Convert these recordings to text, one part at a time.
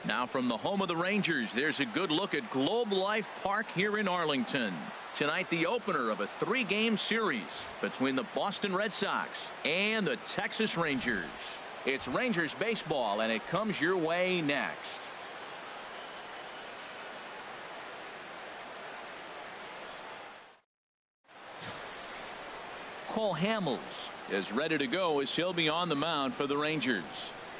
Now from the home of the Rangers, there's a good look at Globe Life Park here in Arlington. Tonight, the opener of a 3-game series between the Boston Red Sox and the Texas Rangers. It's Rangers baseball, and it comes your way next. Cole Hamels is ready to go as he'll be on the mound for the Rangers.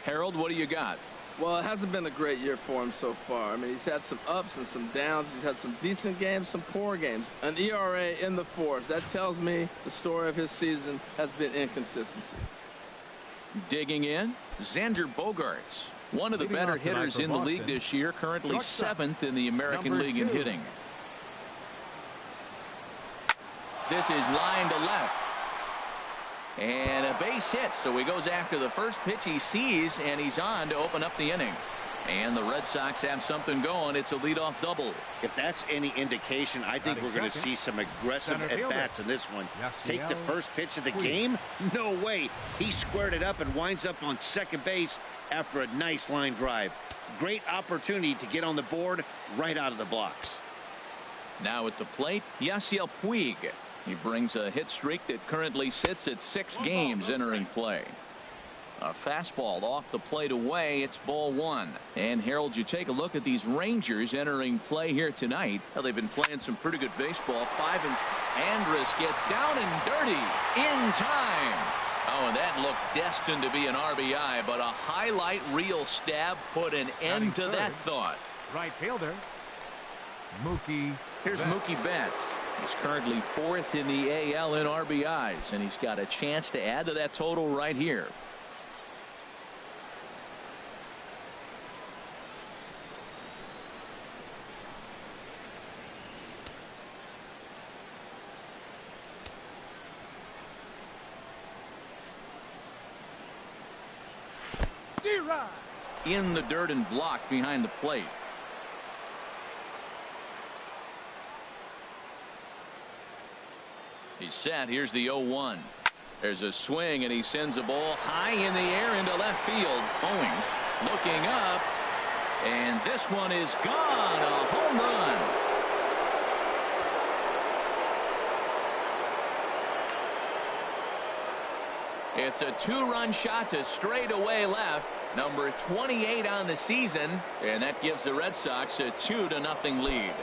Harold, what do you got? Well, it hasn't been a great year for him so far. I mean, he's had some ups and some downs. He's had some decent games, some poor games. An ERA in the 4s. That tells me the story of his season has been inconsistency. Digging in, Xander Bogaerts, one of the better hitters in the league this year, currently 7th in the American League in hitting. This is line to left. And a base hit, so he goes after the first pitch he sees, and he's on to open up the inning. And the Red Sox have something going. It's a leadoff double. If that's any indication, I think we're going to see some aggressive at-bats in this one. Take the first pitch of the game? No way. He squared it up and winds up on second base after a nice line drive. Great opportunity to get on the board right out of the blocks. Now at the plate, Yasiel Puig. He brings a hit streak that currently sits at 6 games entering play. A fastball off the plate away. It's ball 1. And Harold, you take a look at these Rangers entering play here tonight. Well, they've been playing some pretty good baseball. Andrus gets down and dirty in time. Oh, and that looked destined to be an RBI, but a highlight reel stab put an end to that thought. Right fielder, Mookie. Here's Mookie Betts. He's currently 4th in the AL in RBIs, and he's got a chance to add to that total right here. In the dirt and blocked behind the plate. He's set. Here's the 0-1. There's a swing, and he sends a ball high in the air into left field. Owings looking up, and this one is gone. A home run. It's a 2-run shot to straightaway left. Number 28 on the season, and that gives the Red Sox a 2-0 lead.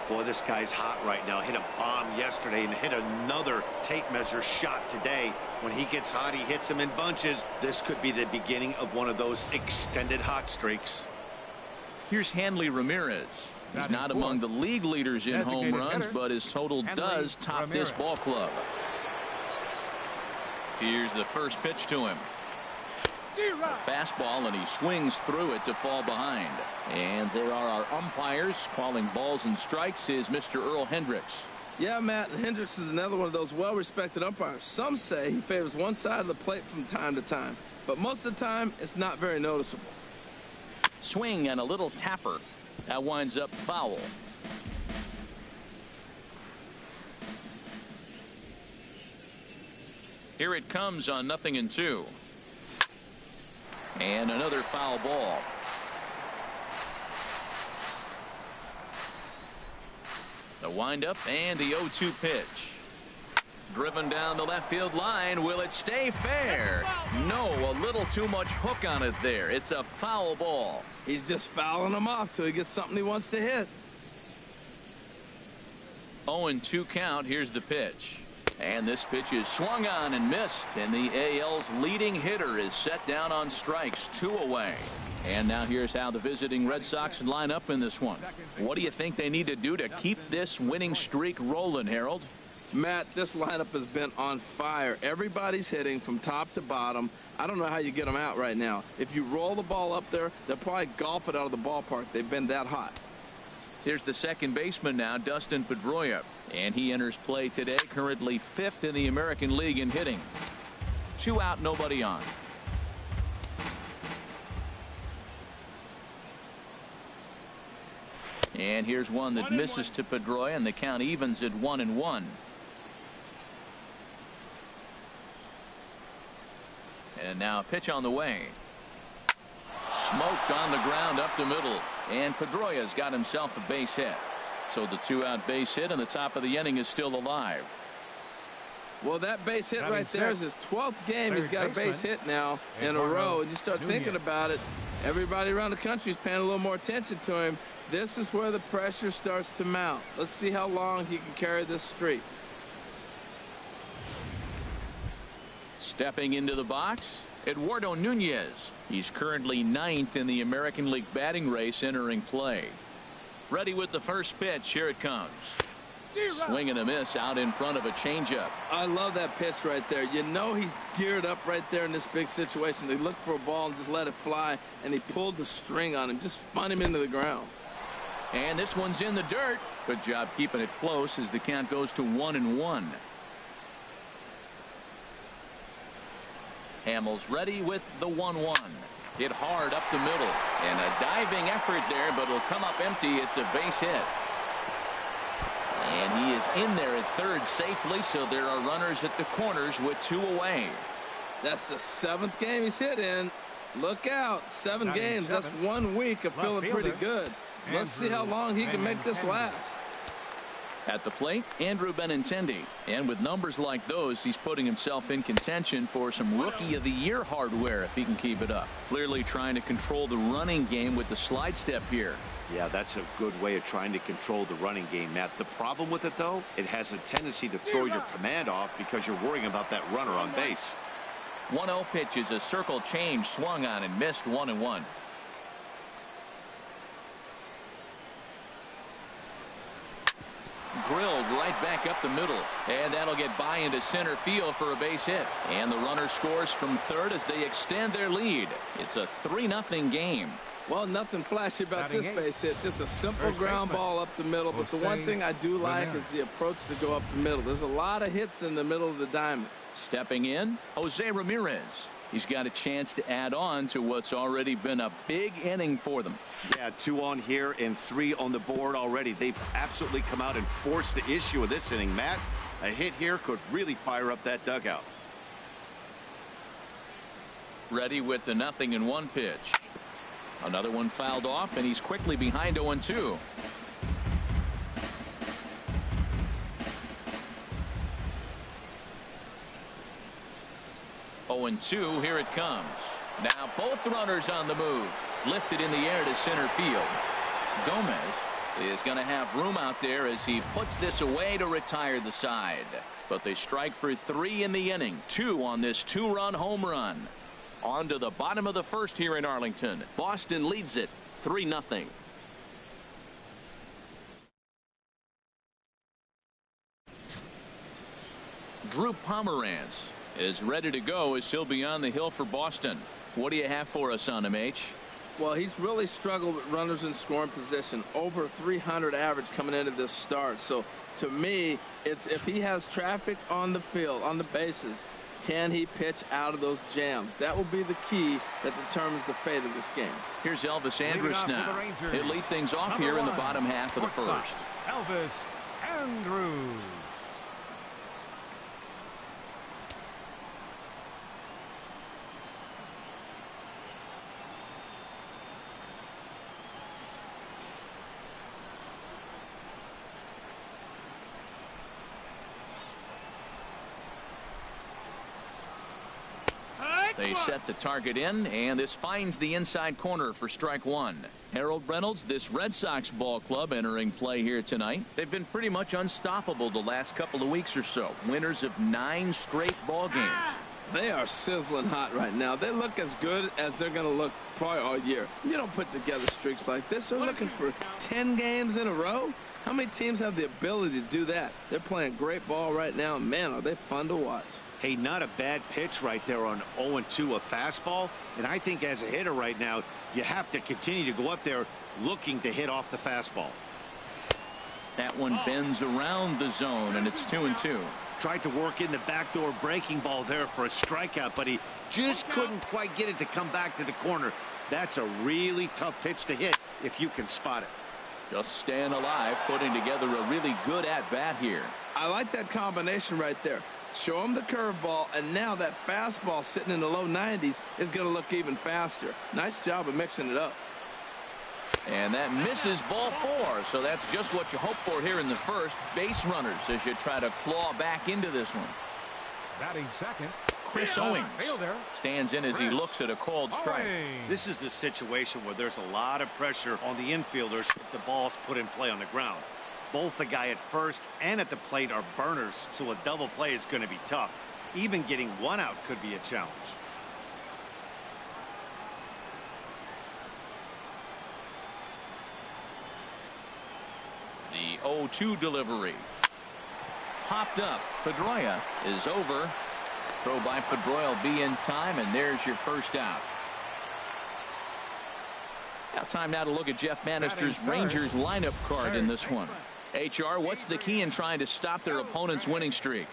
Boy, this guy's hot right now. Hit a bomb yesterday and hit another tape measure shot today. When he gets hot, he hits them in bunches. This could be the beginning of one of those extended hot streaks. Here's Hanley Ramirez. He's not among the league leaders in home runs, but his total does top this ball club. Here's the first pitch to him. A fastball, and he swings through it to fall behind. And there are our umpires calling balls and strikes is Mr. Earl Hendricks. Yeah, Matt, Hendricks is another one of those well-respected umpires. Some say he favors one side of the plate from time to time, but most of the time it's not very noticeable. Swing and a little tapper. That winds up foul. Here it comes on 0-2. And another foul ball. The windup and the 0-2 pitch. Driven down the left field line. Will it stay fair? No, a little too much hook on it there. It's a foul ball. He's just fouling him off till he gets something he wants to hit. 0-2 count. Here's the pitch. And this pitch is swung on and missed, and the AL's leading hitter is set down on strikes, 2 away. And now here's how the visiting Red Sox line up in this one. What do you think they need to do to keep this winning streak rolling, Harold? Matt, this lineup has been on fire. Everybody's hitting from top to bottom. I don't know how you get them out right now. If you roll the ball up there, they'll probably golf it out of the ballpark. They've been that hot. Here's the second baseman now, Dustin Pedroia. And he enters play today, currently 5th in the American League in hitting. 2 out, nobody on. And here's one that misses to Pedroia, and the count evens at 1-1. And now a pitch on the way. Smoked on the ground up the middle, and Pedroia's got himself a base hit. So the 2-out base hit, and the top of the inning is still alive. Well, that base hit right there is his 12th game. He's got a base hit now in a row. And you start thinking about it, everybody around the country is paying a little more attention to him. This is where the pressure starts to mount. Let's see how long he can carry this streak. Stepping into the box, Eduardo Nunez. He's currently 9th in the American League batting race entering play. Ready with the first pitch. Here it comes. Swing and a miss out in front of a changeup. I love that pitch right there. You know he's geared up right there in this big situation. They look for a ball and just let it fly, and he pulled the string on him, just spun him into the ground. And this one's in the dirt. Good job keeping it close as the count goes to 1-1. Hamels ready with the 1-1. Hit hard up the middle, and a diving effort there, but it'll come up empty. It's a base hit. And he is in there at third safely, so there are runners at the corners with 2 away. That's the 7th game he's hit in. Look out, 7 games. That's 1 week of feeling pretty good. Let's see how long he can make this last. At the plate, Andrew Benintendi. And with numbers like those, he's putting himself in contention for some Rookie of the Year hardware if he can keep it up. Clearly trying to control the running game with the slide step here. Yeah, that's a good way of trying to control the running game, Matt. The problem with it, though, it has a tendency to throw your command off because you're worrying about that runner on base. 1-0 pitch is a circle change, swung on and missed. 1-1. Drilled right back up the middle, and that'll get by into center field for a base hit. And the runner scores from third as they extend their lead. It's a 3-0 game. Well, nothing flashy about this base hit. Just a simple ground ball up the middle. But the one thing I do like is the approach to go up the middle. There's a lot of hits in the middle of the diamond. Stepping in, Jose Ramirez. He's got a chance to add on to what's already been a big inning for them. Yeah, 2 on here and 3 on the board already. They've absolutely come out and forced the issue of this inning, Matt. A hit here could really fire up that dugout. Ready with the 0-1 pitch. Another one fouled off, and he's quickly behind 0-2. Here it comes. Now both runners on the move. Lifted in the air to center field. Gomez is going to have room out there as he puts this away to retire the side. But they strike for 3 in the inning. 2 on this 2-run home run. On to the bottom of the first here in Arlington. Boston leads it 3-0. Drew Pomeranz is ready to go as he'll be on the hill for Boston. What do you have for us on him, H? Well, he's really struggled with runners in scoring position. Over 300 average coming into this start. So to me, it's if he has traffic on the field, on the bases, can he pitch out of those jams? That will be the key that determines the fate of this game. Here's Elvis Andrus now. He'll lead things off here in the bottom half of the first. Elvis Andrus. They set the target in, and this finds the inside corner for strike 1. Harold Reynolds, this Red Sox ball club entering play here tonight. They've been pretty much unstoppable the last couple of weeks or so. Winners of 9 straight ball games. They are sizzling hot right now. They look as good as they're going to look probably all year. You don't put together streaks like this. They're looking for 10 games in a row. How many teams have the ability to do that? They're playing great ball right now. Man, are they fun to watch. Hey, not a bad pitch right there on 0-2, a fastball. And I think as a hitter right now, you have to continue to go up there looking to hit off the fastball. That one bends around the zone, and it's 2-2. Tried to work in the backdoor breaking ball there for a strikeout, but he just couldn't quite get it to come back to the corner. That's a really tough pitch to hit if you can spot it. Just staying alive, putting together a really good at-bat here. I like that combination right there. Show him the curveball, and now that fastball sitting in the low 90s is going to look even faster. Nice job of mixing it up. And that misses ball 4. So that's just what you hope for here in the first. Base runners as you try to claw back into this one. Batting second, Chris Owings stands in as he looks at a called strike. This is the situation where there's a lot of pressure on the infielders if the ball's put in play on the ground. Both the guy at first and at the plate are burners, so a double play is going to be tough. Even getting one out could be a challenge. The 0-2 delivery. Popped up. Pedroia is over. Throw by Pedroia will be in time, and there's your first out. Now time now to look at Jeff Bannister's Rangers lineup card in this one. HR, what's the key in trying to stop their opponent's winning streak?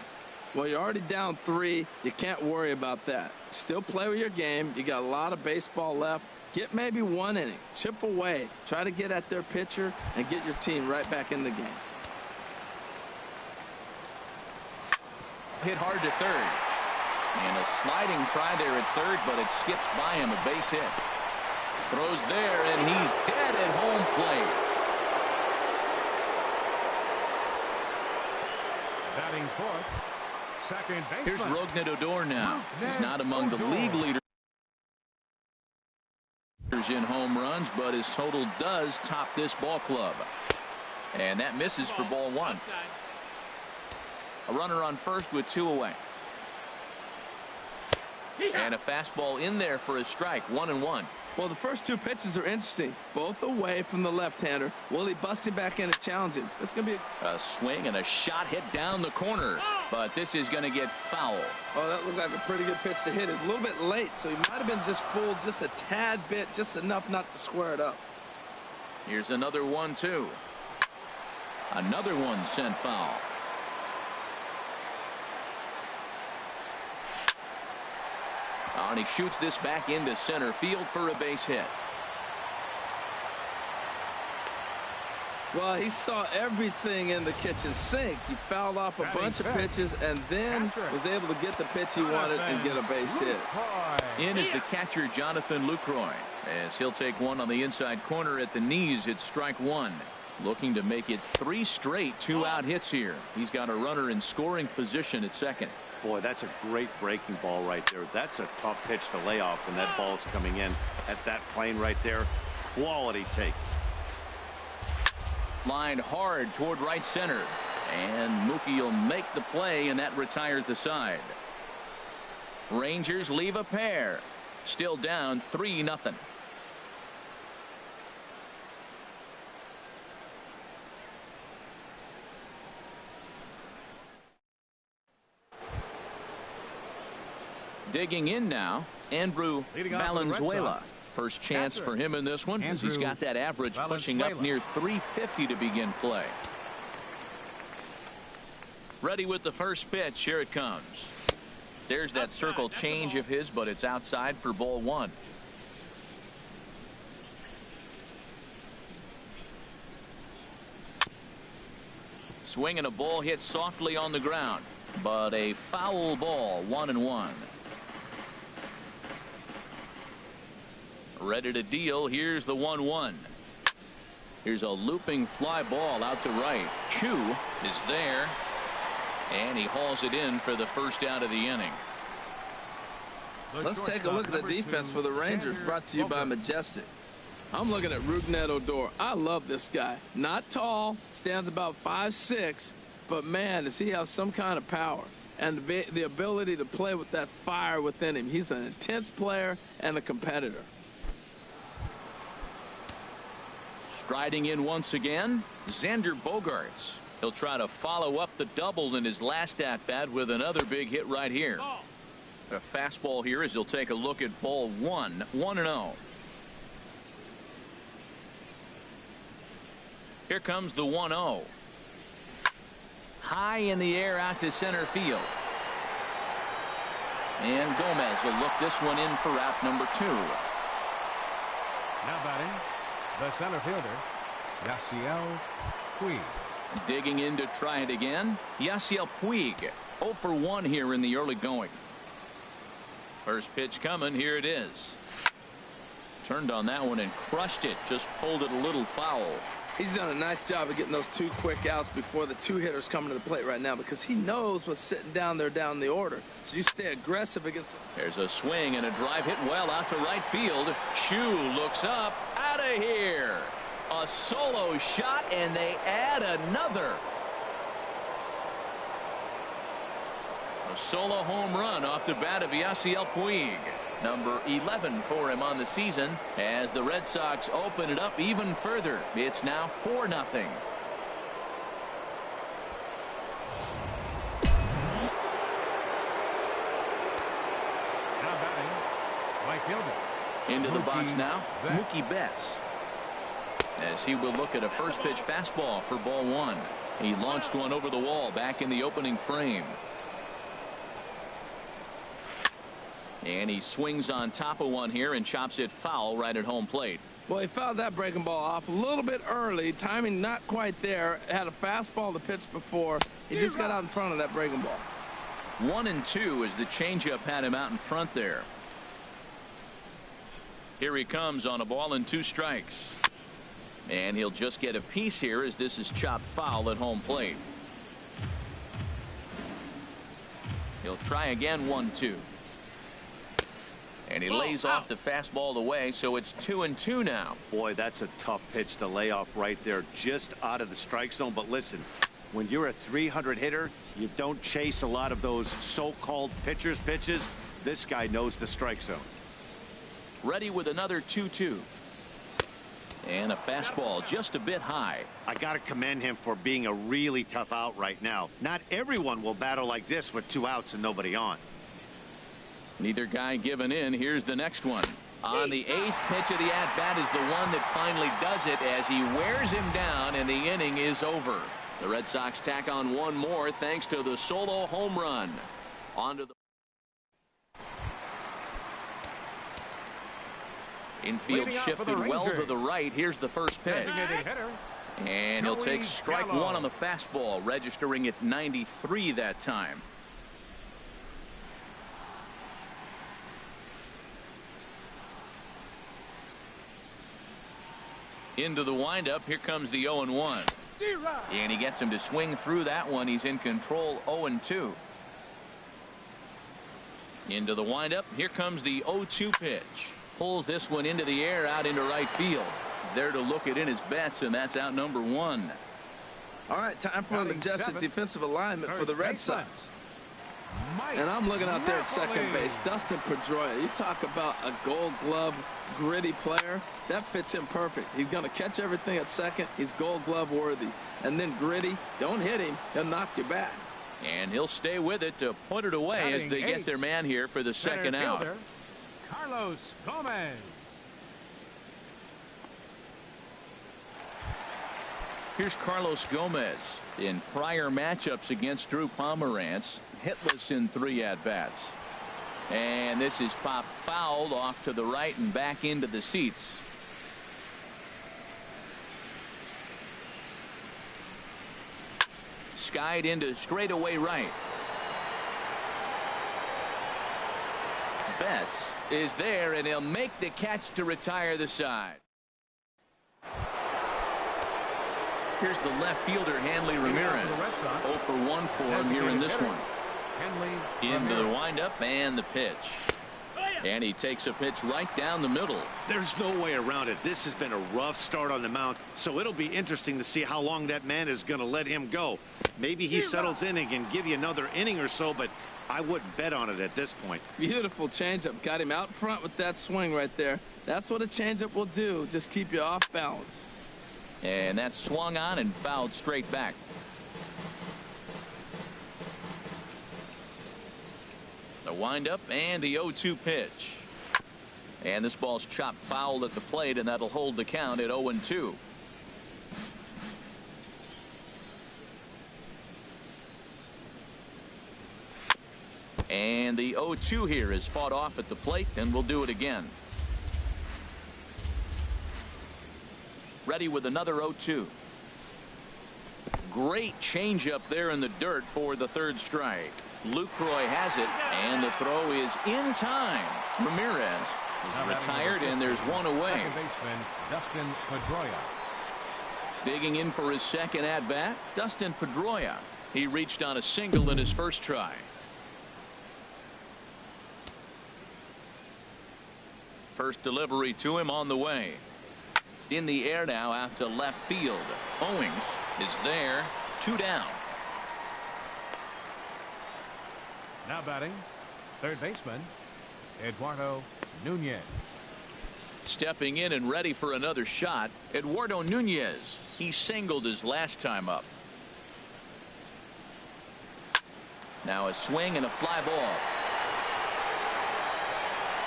Well, you're already down 3. You can't worry about that. Still play with your game. You got a lot of baseball left. Get maybe 1 inning. Chip away. Try to get at their pitcher and get your team right back in the game. Hit hard to third. And a sliding try there at third, but it skips by him. A base hit. Throws there, and he's dead at home plate. batting fourth, second baseman. Here's Rougned Odor now. He's not among the league leaders in home runs, but his total does top this ball club. And that misses for ball 1. A runner on first with 2 away. And a fastball in there for a strike. 1-1. Well, the first 2 pitches are interesting. Both away from the left-hander. Will he bust him back in and challenge him? It's going to be a swing and a shot hit down the corner. But this is going to get foul. Oh, that looked like a pretty good pitch to hit. It's a little bit late, so he might have been just fooled just a tad bit, just enough not to square it up. Here's another 1-2. Another one sent foul. And he shoots this back into center field for a base hit. Well, he saw everything in the kitchen sink. He fouled off a bunch of pitches and then was able to get the pitch he wanted and get a base hit. In is the catcher, Jonathan Lucroy, as he'll take one on the inside corner at the knees. It's strike 1. Looking to make it 3 straight 2-out hits here. He's got a runner in scoring position at second. Boy, that's a great breaking ball right there. That's a tough pitch to lay off when that ball's coming in at that plane right there. Quality take. Lined hard toward right center. And Mookie will make the play, and that retires the side. Rangers leave a pair. Still down 3-0. Digging in now, Andrew Valenzuela. First chance for him in this one, as he's got that average pushing up near 350 to begin play. Ready with the first pitch. Here it comes. There's that circle change of his, but it's outside for ball 1. Swing and a ball hit softly on the ground, but a foul ball. 1-1. Ready to deal. Here's the 1-1. Here's a looping fly ball out to right. Chu is there, and he hauls it in for the first out of the inning. Let's take a look at the defense for the Rangers, brought to you by Majestic. I'm looking at Rougned Odor. I love this guy. Not tall, stands about 5'6", but man, does he have some kind of power and the ability to play with that fire within him. He's an intense player and a competitor. Striding in once again, Xander Bogaerts. He'll try to follow up the double in his last at-bat with another big hit right here. A fastball here as he'll take a look at ball 1. 1-0. Here comes the 1-0. High in the air out to center field. And Gomez will look this one in for out number 2. Now batting, the center fielder, Yasiel Puig. Digging in to try it again. Yasiel Puig, 0 for 1 here in the early going. First pitch coming. Here it is. Turned on that one and crushed it. Just pulled it a little foul. He's done a nice job of getting those 2 quick outs before the 2 hitters coming to the plate right now, because he knows what's sitting down there down the order. So you stay aggressive against them. There's a swing and a drive hit well out to right field. Chu looks up. Out of here. A solo shot, and they add another. A solo home run off the bat of Yasiel Puig. Number 11 for him on the season, as the Red Sox open it up even further. It's now 4-0. Now batting, right fielder. Into the box now, Betts. Mookie Betts, as he will look at a first pitch fastball for ball 1. He launched one over the wall back in the opening frame. And he swings on top of one here and chops it foul right at home plate. Well, he fouled that breaking ball off a little bit early. Timing not quite there. Had a fastball to pitch before. He just got out in front of that breaking ball. 1-2 as the changeup had him out in front there. Here he comes on a ball and 2 strikes. And he'll just get a piece here as this is chopped foul at home plate. He'll try again. 1-2. And he lays off the fastball away, so it's 2-2 now. Boy, that's a tough pitch to lay off right there, just out of the strike zone. But listen, when you're a 300 hitter, you don't chase a lot of those so-called pitcher's pitches. This guy knows the strike zone. Ready with another 2-2. And a fastball just a bit high. I got to commend him for being a really tough out right now. Not everyone will battle like this with 2 outs and nobody on. Neither guy giving in. Here's the next one. On the 8th pitch of the at-bat is the one that finally does it, as he wears him down and the inning is over. The Red Sox tack on one more thanks to the solo home run. On to the infield, shifted well to the right. Here's the first pitch. And he'll take strike 1 on the fastball, registering at 93 that time. Into the windup. Here comes the 0-1. And he gets him to swing through that one. He's in control. 0-2. Into the windup. Here comes the 0-2 pitch. Pulls this one into the air out into right field. There to look it in his Betts, and that's out number 1. All right, time for an adjusted defensive alignment for the Red Sox. And I'm looking out there at second base. Dustin Pedroia. You talk about a Gold Glove gritty player. That fits him perfect. He's going to catch everything at second. He's Gold Glove worthy. And then gritty. Don't hit him. He'll knock you back. And he'll stay with it to put it away as they get their man here for the second out. Carlos Gomez. Here's Carlos Gomez. In prior matchups against Drew Pomerantz, hitless in 3 at-bats. And this is popped fouled off to the right and back into the seats. Skied into straightaway right. Betts is there, and he'll make the catch to retire the side. Here's the left fielder, Hanley Ramirez. 0 for 1 for him here in this one. Into the windup and the pitch. And he takes a pitch right down the middle. There's no way around it. This has been a rough start on the mound, so it'll be interesting to see how long that man is going to let him go. Maybe he settles in and can give you another inning or so, but I wouldn't bet on it at this point. Beautiful changeup. Got him out front with that swing right there. That's what a changeup will do. Just keep you off balance. And that swung on and fouled straight back. The windup and the 0-2 pitch. And this ball's chopped foul at the plate, and that'll hold the count at 0-2. And the 0-2 here is fought off at the plate, and we'll do it again. ready with another 0-2. Great changeup there in the dirt for the third strike. Lucroy has it, and the throw is in time. Ramirez is retired, and there's one away. Second baseman Dustin Pedroia. Digging in for his second at-bat, Dustin Pedroia. He reached on a single in his first try. First delivery to him on the way. In the air now out to left field. Owings is there. 2 down. Now batting, third baseman Eduardo Nunez. Stepping in and ready for another shot, Eduardo Nunez. He singled his last time up. Now a swing and a fly ball.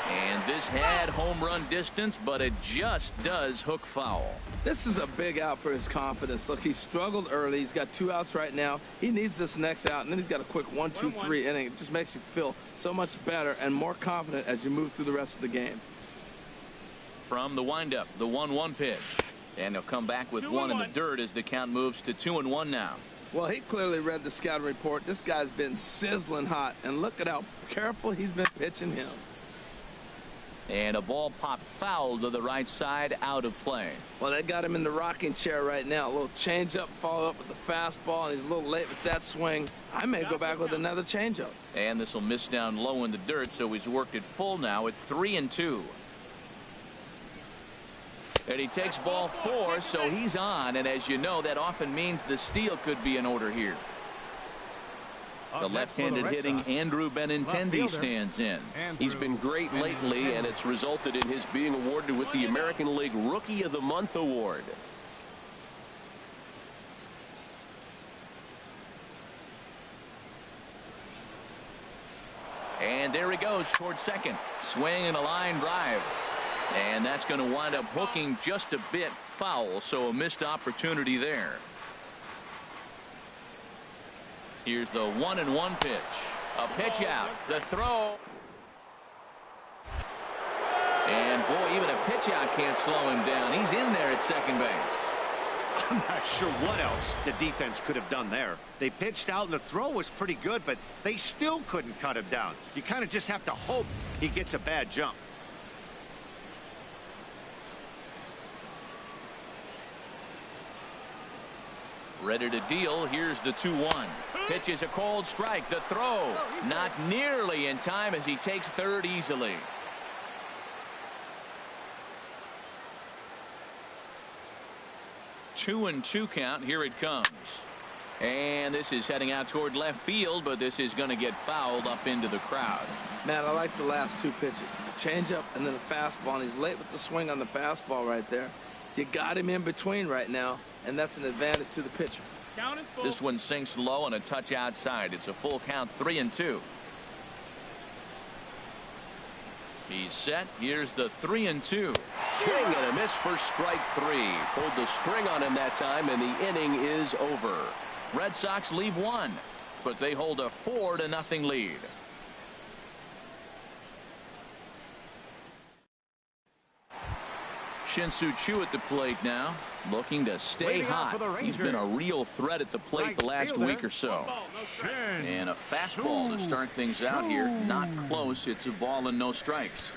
And this had home run distance, but it just does hook foul. This is a big out for his confidence. Look, he struggled early. He's got 2 outs right now. He needs this next out, and then he's got a quick 1-2-3 inning. It just makes you feel so much better and more confident as you move through the rest of the game. From the windup, the 1-1 pitch. And he'll come back with one in the dirt as the count moves to 2-1 now. Well, he clearly read the scouting report. This guy's been sizzling hot, and look at how careful he's been pitching him. And a ball popped foul to the right side, out of play. Well, they got him in the rocking chair right now. A little changeup, follow up with the fastball, and he's a little late with that swing. I may go back with another changeup. And this will miss down low in the dirt, so he's worked it full now at 3-2. And he takes ball 4, so he's on. And as you know, that often means the steal could be in order here. The left-handed hitting Andrew Benintendi stands in. He's been great lately, and it's resulted in his being awarded with the American League Rookie of the Month award. And there he goes towards second. Swing and a line drive. And that's going to wind up hooking just a bit foul, so a missed opportunity there. Here's the 1-1 pitch. A pitch out. The throw. And boy, even a pitch out can't slow him down. He's in there at second base. I'm not sure what else the defense could have done there. They pitched out and the throw was pretty good, but they still couldn't cut him down. You kind of just have to hope he gets a bad jump. Ready to deal. Here's the 2-1. Pitch is a cold strike. The throw not nearly in time as he takes third easily. Two and 2 count. Here it comes. And this is heading out toward left field, but this is going to get fouled up into the crowd. Man, I like the last 2 pitches. A changeup and then a fastball, and he's late with the swing on the fastball right there. You got him in between right now, and that's an advantage to the pitcher. Count is full. This one sinks low and a touch outside. It's a full count, 3-2. He's set. Here's the 3-2. Swing and a miss for strike 3. Pulled the string on him that time, and the inning is over. Red Sox leave 1, but they hold a 4-0 lead. Shin-Soo Choo at the plate now, looking to stay hot. He's been a real threat at the plate the last week or so. And a fastball to start things out here. Not close. It's a ball and no strikes.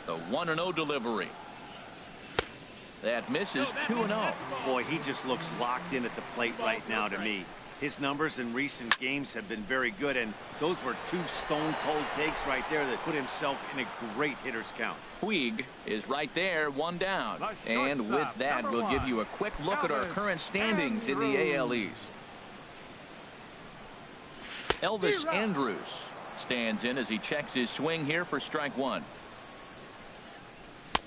The 1-0 delivery. That misses. 2-0. Boy, he just looks locked in at the plate right now to me. His numbers in recent games have been very good, and those were 2 stone-cold takes right there that put himself in a great hitter's count. Puig is right there, 1 down. And with that, we'll give you a quick look at our current standings in the AL East. Elvis Andrus stands in as he checks his swing here for strike 1.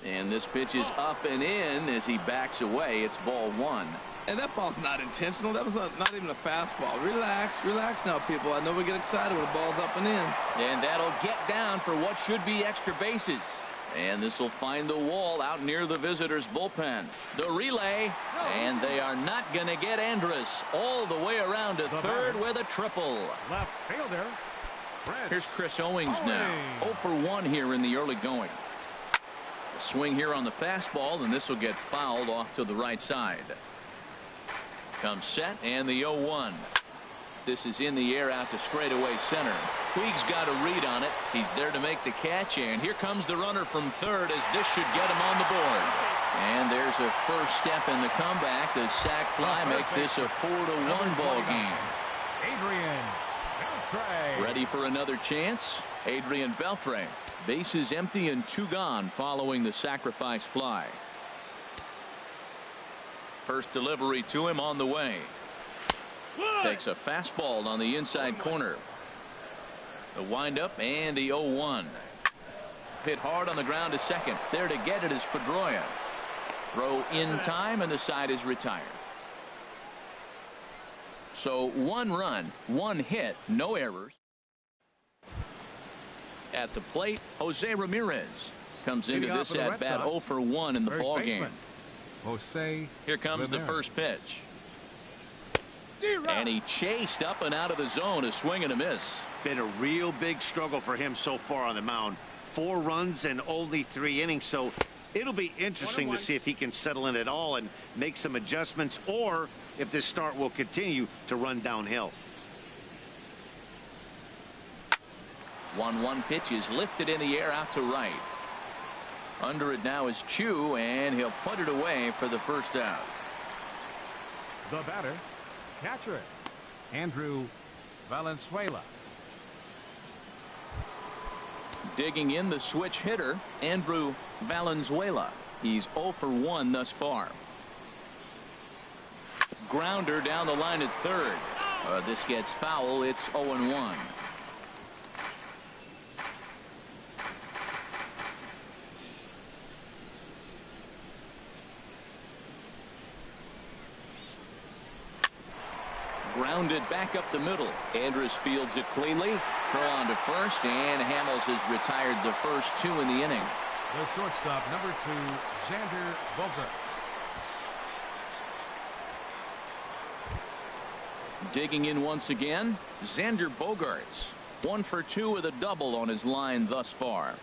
And this pitch is up and in as he backs away. It's ball 1. And that ball's not intentional. That was not even a fastball. Relax, relax now, people. I know we get excited when the ball's up and in. And that'll get down for what should be extra bases. And this will find the wall out near the visitors' bullpen. The relay, and they are not going to get Andrus all the way around to third with a triple. Left fielder Here's Chris Owings now. 0 for 1 here in the early going. A swing here on the fastball, and this will get fouled off to the right side. Comes set, and the 0-1. This is in the air out to straightaway center. Puig's got a read on it. He's there to make the catch, and here comes the runner from third as this should get him on the board. And there's a first step in the comeback. The sac fly makes this a 4-1 ball game. Adrian Beltre. Ready for another chance? Adrian Beltre. Bases empty and 2 gone following the sacrifice fly. First delivery to him on the way. Takes a fastball on the inside corner. The windup and the 0-1. Hit hard on the ground to second. There to get it is Pedroia. Throw in time, and the side is retired. So 1 run, 1 hit, no errors. At the plate, Jose Ramirez comes into this at bat 0 for 1 in the ball game. Jose Here comes the first pitch. And he chased up and out of the zone. A swing and a miss. Been a real big struggle for him so far on the mound. 4 runs and only 3 innings, so it'll be interesting to see if he can settle in at all and make some adjustments, or if this start will continue to run downhill. 1-1 pitch is lifted in the air out to right. Under it now is Chu, and he'll put it away for the first out. The batter, catcher, Andrew Valenzuela. Digging in the switch hitter, Andrew Valenzuela. He's 0 for 1 thus far. Grounder down the line at third. This gets foul. It's 0-1. Grounded back up the middle. Andrus fields it cleanly. Throw on to first, and Hamels has retired the first 2 in the inning. The shortstop, number 2, Xander Bogaerts. Digging in once again, Xander Bogaerts. 1 for 2 with a double on his line thus far.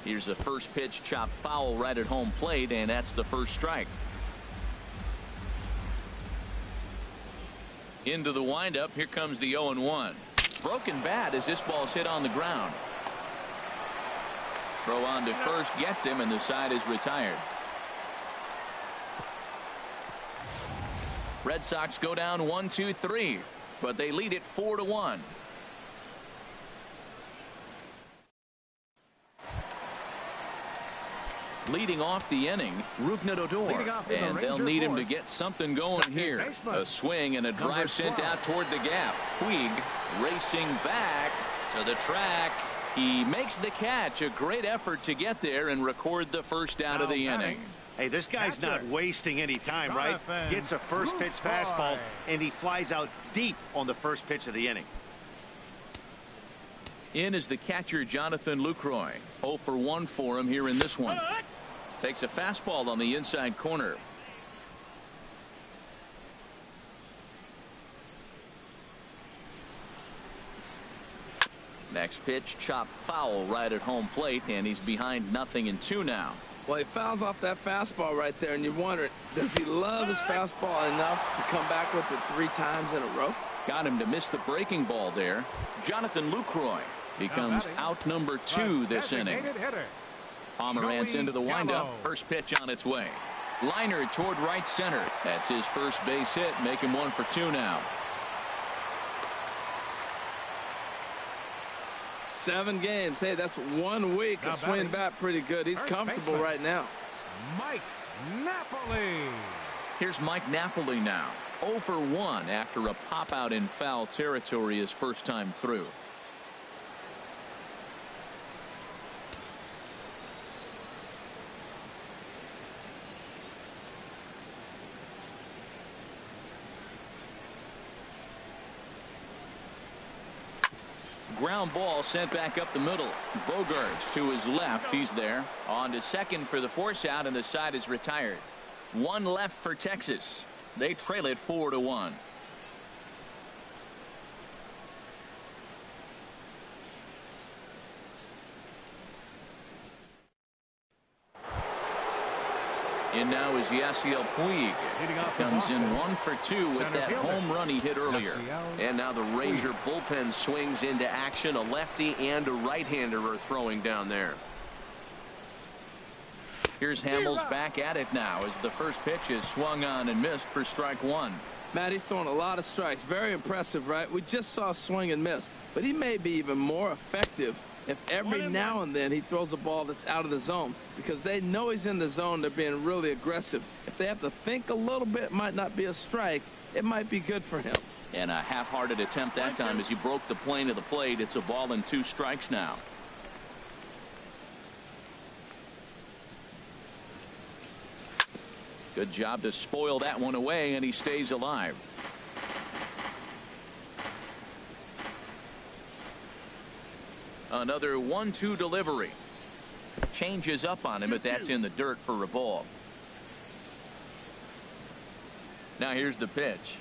Here's a first pitch chopped foul right at home plate, and that's the first strike. Into the windup. Here comes the 0-1. Broken bat as this ball's hit on the ground. Throw on to first gets him, and the side is retired. Red Sox go down 1-2-3, but they lead it 4-1. Leading off the inning, Rougned Odor, and they'll need him to get something going here. A swing and a drive sent out toward the gap. Puig racing back to the track. He makes the catch. A great effort to get there and record the first out of the inning. Hey, this guy's not wasting any time, right? Gets a first pitch fastball, and he flies out deep on the first pitch of the inning. In is the catcher, Jonathan Lucroy. 0 for 1 for him here in this one. Takes a fastball on the inside corner. Next pitch, chopped foul right at home plate, and he's behind 0-2 now. Well, he fouls off that fastball right there, and you wonder, does he love his fastball enough to come back with it 3 times in a row? Got him to miss the breaking ball there. Jonathan Lucroy becomes out number 2 this inning. Pomeranz into the windup. First pitch on its way. Liner toward right center. That's his first base hit. Make him 1 for 2 now. 7 games. Hey, that's 1 week of swinging bat pretty good. He's comfortable right now. Mike Napoli. Here's Mike Napoli now. 0 for 1 after a pop out in foul territory his first time through. Ground ball sent back up the middle. Bogaerts to his left. He's there. On to second for the force out, and the side is retired. 1 left for Texas. They trail it 4-1. In now is Yasiel Puig. Comes in 1 for 2 with that home run he hit earlier. And now the Ranger bullpen swings into action. A lefty and a right-hander are throwing down there. Here's Hamels back at it now as the first pitch is swung on and missed for strike 1. Matt, he's throwing a lot of strikes. Very impressive, right? We just saw swing and miss. But he may be even more effective if every now and then he throws a ball that's out of the zone, because they know he's in the zone. They're being really aggressive. If they have to think a little bit, it might not be a strike. It might be good for him. And a half-hearted attempt that time as he broke the plane of the plate. It's a ball and 2 strikes now. Good job to spoil that one away, and he stays alive. Another 1-2 delivery. Changes up on him, but that's in the dirt for a ball. Now here's the pitch.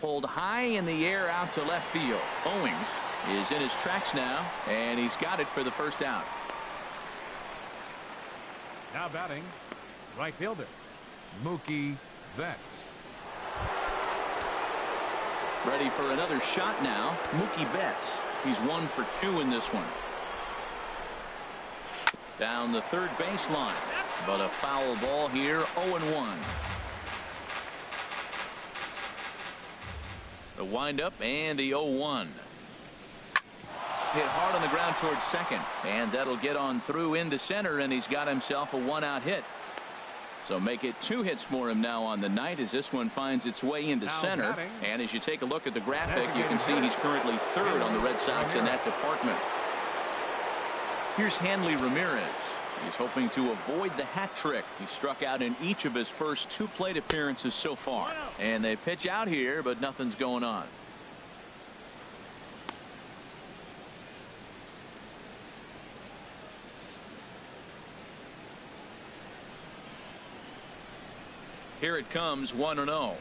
Pulled high in the air out to left field. Owings is in his tracks now, and he's got it for the first out. Now batting, right fielder, Mookie Betts. Ready for another shot now. Mookie Betts. He's 1 for 2 in this one. Down the third baseline, but a foul ball here. 0-1. The windup and the 0-1. Hit hard on the ground towards second, and that'll get on through into center, and he's got himself a 1-out hit. So make it 2 hits for him now on the night as this one finds its way into center. And as you take a look at the graphic, you can see he's currently 3rd on the Red Sox in that department. Here's Hanley Ramirez. He's hoping to avoid the hat trick. He struck out in each of his first 2 plate appearances so far. And they pitch out here, but nothing's going on. Here it comes, 1-0.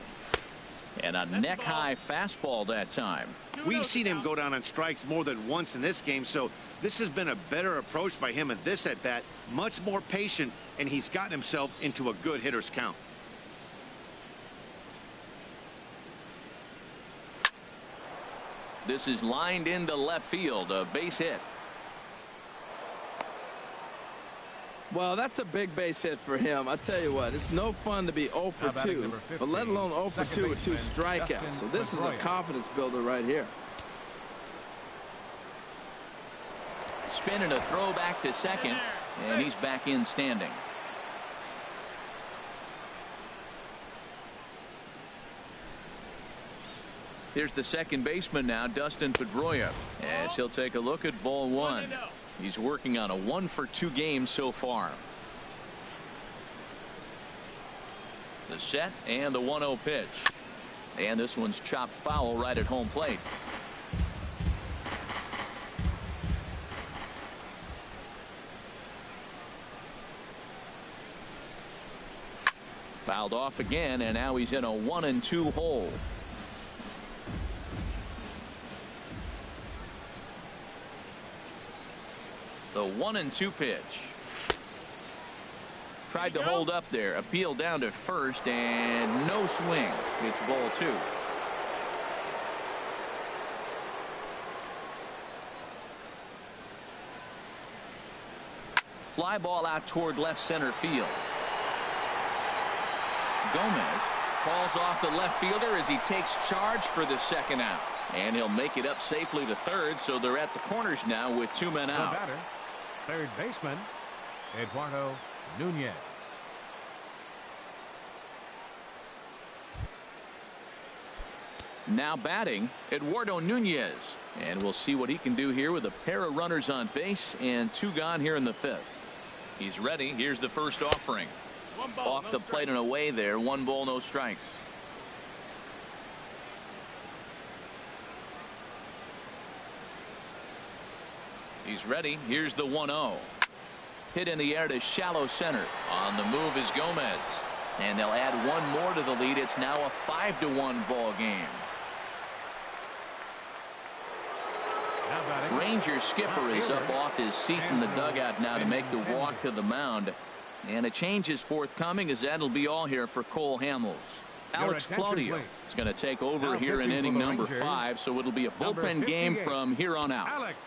And a neck-high fastball that time. We've seen him go down on strikes more than once in this game, so this has been a better approach by him at this at-bat. Much more patient, and he's gotten himself into a good hitter's count. This is lined into left field, a base hit. Well, that's a big base hit for him. I tell you what, it's no fun to be 0 for 2, but let alone 0 for 2 with 2 strikeouts. So this is a confidence builder right here. Spin and a throw back to second, and he's back in standing. Here's the second baseman now, Dustin Pedroia, as he'll take a look at ball 1. He's working on a 1 for 2 game so far. The set and the 1-0 pitch. And this one's chopped foul right at home plate. Fouled off again, and now he's in a 1-2 hole. The 1-2 pitch. Tried to hold up there. Appeal down to first, and no swing. It's ball 2. Fly ball out toward left center field. Gomez falls off the left fielder as he takes charge for the second out. And he'll make it up safely to third, so they're at the corners now with 2 men out. The batter, third baseman, Eduardo Nunez. Now batting, Eduardo Nunez. And we'll see what he can do here with a pair of runners on base and 2 gone here in the 5th. He's ready. Here's the first offering. Off the plate and away there. 1 ball, no strikes. He's ready. Here's the 1-0. Hit in the air to shallow center. On the move is Gomez. And they'll add one more to the lead. It's now a 5-1 ball game. Ranger skipper is up off his seat in the dugout now to make the walk to the mound. And a change is forthcoming, as that'll be all here for Cole Hamels. Alex Claudio is going to take over here in inning number 5, so it'll be a bullpen game from here on out. Alex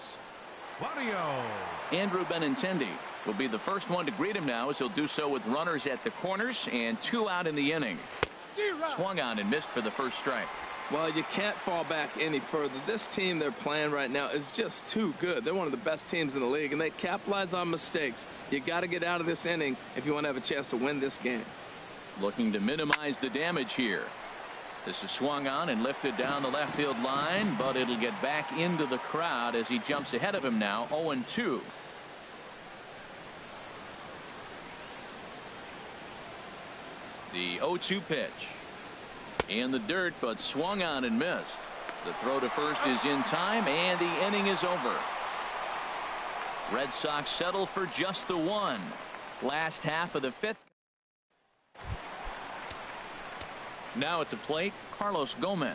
Claudio. Andrew Benintendi will be the first one to greet him now, as he'll do so with runners at the corners and 2 out in the inning. Swung on and missed for the first strike. Well, you can't fall back any further. This team they're playing right now is just too good. They're one of the best teams in the league, and they capitalize on mistakes. You got to get out of this inning if you want to have a chance to win this game. Looking to minimize the damage here. This is swung on and lifted down the left field line, but it'll get back into the crowd as he jumps ahead of him now, 0-2. The 0-2 pitch. In the dirt, but swung on and missed. The throw to first is in time, and the inning is over. Red Sox settle for just the 1. Last half of the 5th. Now at the plate, Carlos Gomez.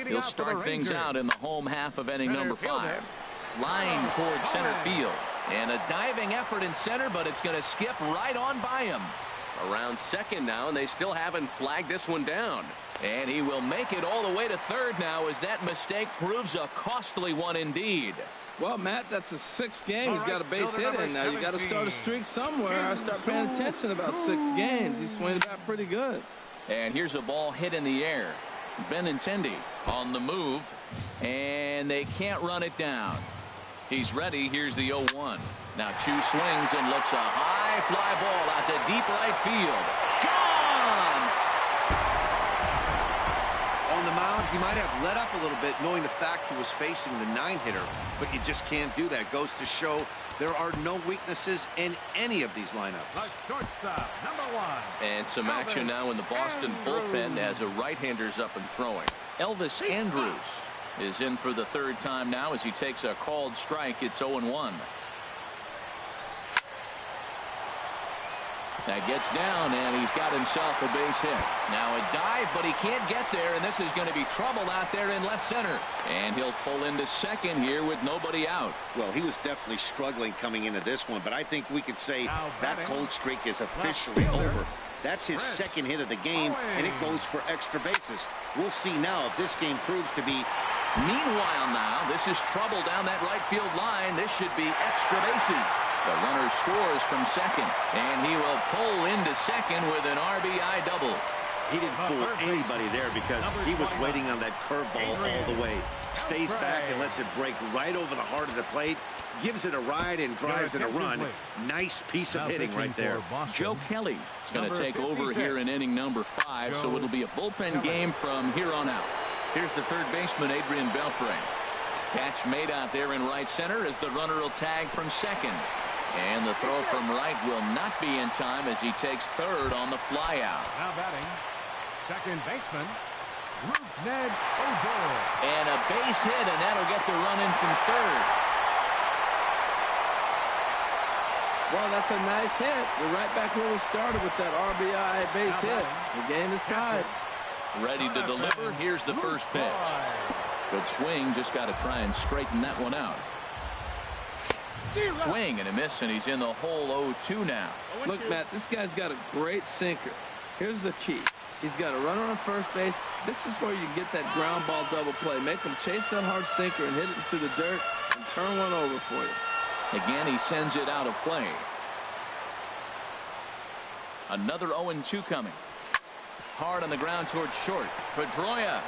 He'll start things out in the home half of inning number 5. Line towards center field. And a diving effort in center, but it's going to skip right on by him. Around second now, and they still haven't flagged this one down. And he will make it all the way to third now, as that mistake proves a costly one indeed. Well, Matt, that's the 6th game. He's got a base hit in now. You got to start a streak somewhere. I start paying attention about 6 games. He's swinging back pretty good. And here's a ball hit in the air. Benintendi on the move, and they can't run it down. He's ready. Here's the 0-1. Now Chu swings and looks a high fly ball out to deep right field. Gone! On the mound, he might have let up a little bit, knowing the fact he was facing the 9-hitter, but you just can't do that. Goes to show there are no weaknesses in any of these lineups. The shortstop, number 1. And some action now in the Boston bullpen as a right-hander's up and throwing. Elvis Andrus is in for the 3rd time now as he takes a called strike. It's 0-1. That gets down, and he's got himself a base hit. Now a dive, but he can't get there, and this is going to be trouble out there in left center. And he'll pull into second here with nobody out. Well, he was definitely struggling coming into this one, but I think we could say that cold streak is officially over. That's his 2nd hit of the game, and it goes for extra bases. We'll see now if this game proves to be. Meanwhile now, this is trouble down that right field line. This should be extra bases. The runner scores from second, and he will pull into second with an RBI double. He didn't fool anybody there because he was waiting on that curveball all the way. Stays back and lets it break right over the heart of the plate. Gives it a ride and drives in a run. Nice piece of hitting right there. Joe Kelly is going to take over here in inning number 5, so it'll be a bullpen game from here on out. Here's the 3rd baseman, Adrian Beltre. Catch made out there in right center as the runner will tag from second. And the throw from right will not be in time as he takes 3rd on the fly out. Now batting, 2nd baseman, Ned Odor. And a base hit, and that'll get the run in from 3rd. Well, that's a nice hit. We're right back where we started with that RBI base hit. The game is tied. Ready to deliver. Here's the first pitch. Good swing. Just got to try and straighten that one out. Swing and a miss, and he's in the hole 0-2 now. Look, Matt, this guy's got a great sinker. Here's the key. He's got a runner on first base. This is where you get that ground ball double play. Make him chase that hard sinker and hit it into the dirt and turn one over for you. Again, he sends it out of play. Another 0-2 coming. Hard on the ground towards short. Pedroia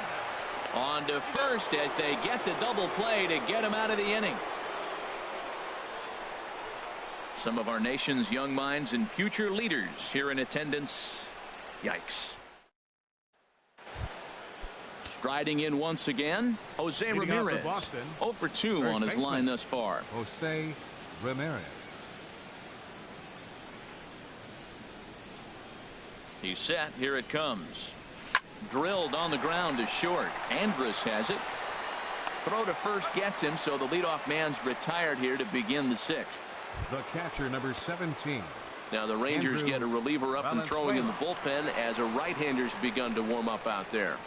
on to first as they get the double play to get him out of the inning. Some of our nation's young minds and future leaders here in attendance. Yikes. Striding in once again, Jose Ramirez. 0 for 2 on his line thus far. Jose Ramirez. He's set. Here it comes. Drilled on the ground to short. Andrus has it. Throw to first gets him, so the leadoff man's retired here to begin the 6th. The catcher, number 17, Now the Rangers get a reliever up and throwing in the bullpen as a right-hander's begun to warm up out there.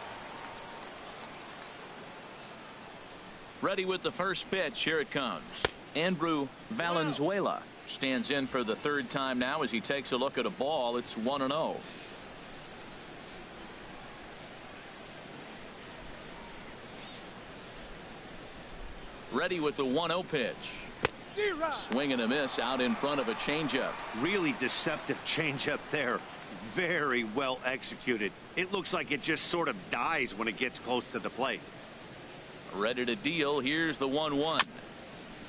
Ready with the first pitch. Here it comes. Andrew Valenzuela stands in for the third time now as he takes a look at a ball. It's 1-0. Ready with the 1-0 pitch. Swing and a miss out in front of a changeup. Really deceptive changeup there. Very well executed. It looks like it just sort of dies when it gets close to the plate. Ready to deal. Here's the 1-1.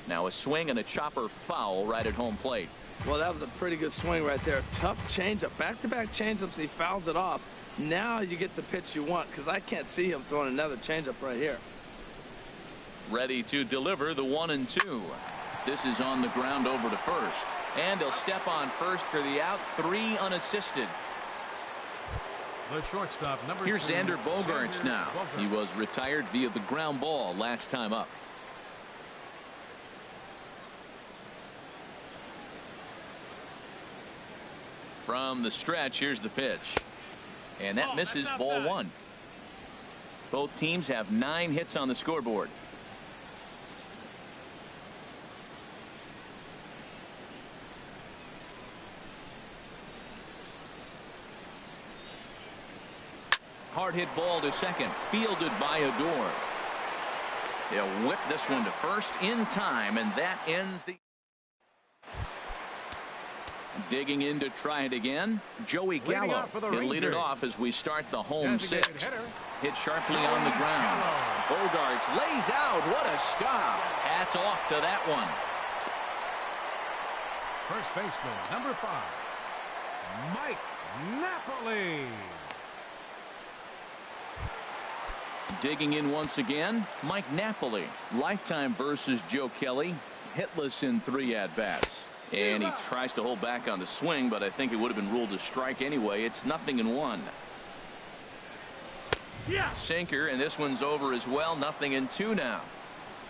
Now a swing and a chopper foul right at home plate. Well, that was a pretty good swing right there. Tough changeup. Back-to-back changeups. He fouls it off. Now you get the pitch you want, because I can't see him throwing another changeup right here. Ready to deliver the 1-2. This is on the ground over to first. And he'll step on first for the out. 3 unassisted. The shortstop, number Here's 2, Xander Bogaerts now. Bogaerts. He was retired via the ground ball last time up. From the stretch, here's the pitch. And that misses, ball 1. Both teams have 9 hits on the scoreboard. Hard hit ball to second, fielded by Odor. They'll whip this one to first in time, and that ends the. Digging in to try it again, Joey Gallo. He'll lead it off as we start the home sixth. Hit sharply on the ground. Bogaerts lays out. What a stop. Hats off to that one. First baseman, number 5, Mike Napoli. Digging in once again, Mike Napoli. Lifetime versus Joe Kelly. Hitless in 3 at-bats. And he tries to hold back on the swing, but I think it would have been ruled a strike anyway. It's 0-1. Sinker, and this one's over as well. 0-2 now.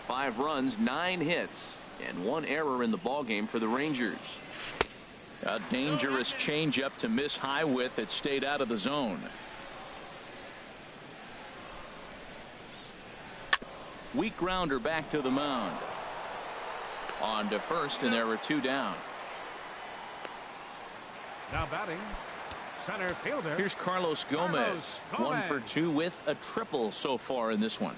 5 runs, 9 hits, and 1 error in the ballgame for the Rangers. A dangerous changeup to miss high with. It stayed out of the zone. Weak grounder back to the mound. On to first, and there were 2 down. Now batting, center fielder. Here's Carlos Gomez. 1 for 2 with a triple so far in this one.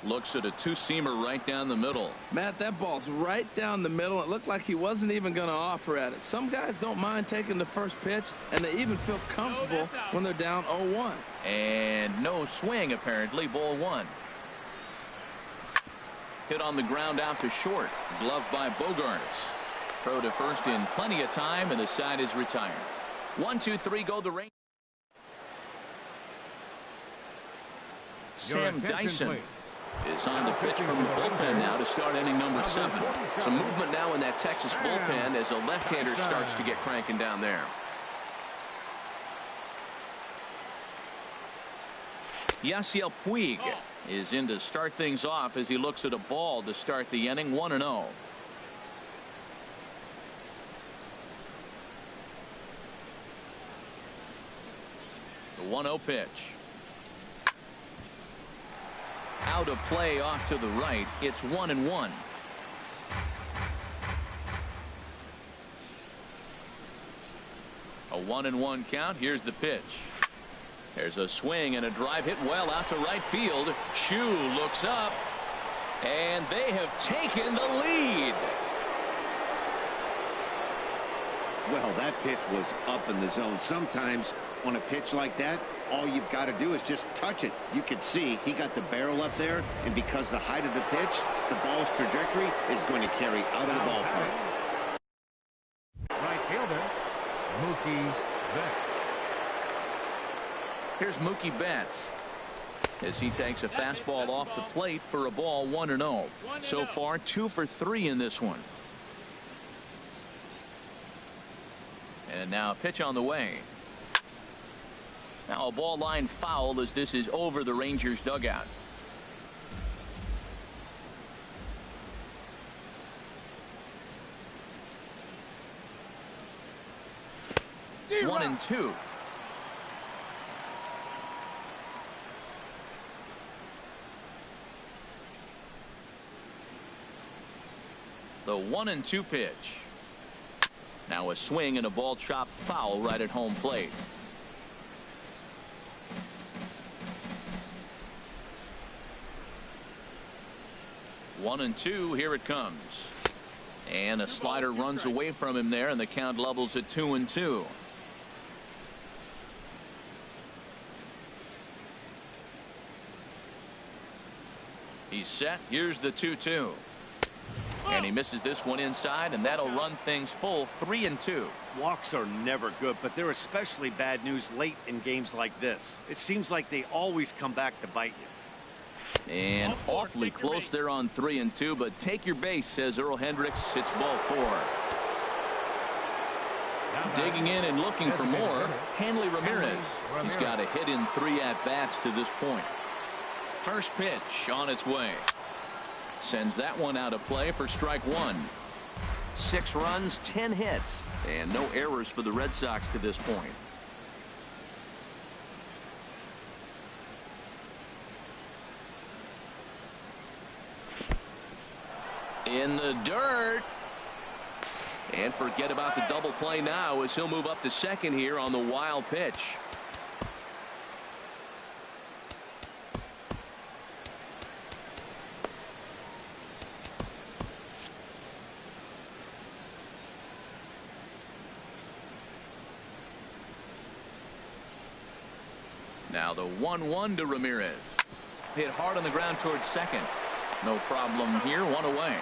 Looks at a 2-seamer right down the middle. Matt, that ball's right down the middle. It looked like he wasn't even going to offer at it. Some guys don't mind taking the first pitch, and they even feel comfortable when they're down 0-1. And no swing, apparently. Ball 1. Hit on the ground out to short. Gloved by Bogaerts. Throw to first in plenty of time, and the side is retired. 1-2-3 go the Rangers. Sam Dyson is on the pitch from the bullpen now to start inning number 7. Some movement now in that Texas bullpen as a left-hander starts to get cranking down there. Yasiel Puig is in to start things off as he looks at a ball to start the inning. 1-0. The 1-0 pitch. Out of play off to the right. It's 1-1. A 1-1 count. Here's the pitch. There's a swing and a drive hit well out to right field. Chu looks up, and they have taken the lead. Well, that pitch was up in the zone. Sometimes on a pitch like that, all you've got to do is just touch it. You can see he got the barrel up there, and because the height of the pitch, the ball's trajectory is going to carry out of the ballpark. Right fielder, Mookie Betts. Here's Mookie Betts as he takes a fastball off the plate for a ball. 1-0. So far 2 for 3 in this one. And now a pitch on the way. Now a ball line foul as this is over the Rangers dugout. 1-2. The 1-2 pitch. Now a swing and a ball chopped foul right at home plate. One and two. Here it comes. And a slider runs away from him there, and the count levels at 2-2. He's set. Here's the 2-2. And he misses this one inside, and that'll run things full 3-2. Walks are never good, but they're especially bad news late in games like this. It seems like they always come back to bite you. And awfully close there on 3-2, but take your base, says Earl Hendricks. It's ball 4. Digging in and looking for more, Hanley Ramirez. He's got a hit in 3 at-bats to this point. First pitch on its way. Sends that one out of play for strike 1. 6 runs, 10 hits, and no errors for the Red Sox to this point. In the dirt. And forget about the double play now as he'll move up to second here on the wild pitch. Now the 1-1 to Ramirez. Hit hard on the ground towards second. No problem here. 1 away.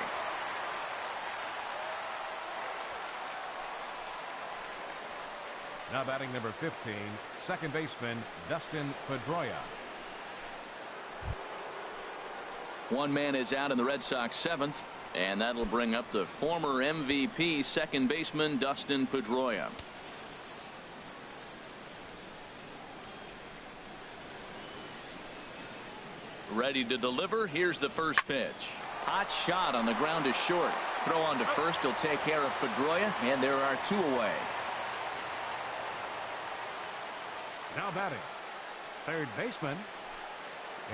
Now batting number 15, second baseman Dustin Pedroia. One man is out in the Red Sox 7th, and that'll bring up the former MVP second baseman Dustin Pedroia. Ready to deliver. Here's the first pitch. Hot shot on the ground is short. Throw on to first will take care of Pedroia, and there are 2 away. Now batting, third baseman.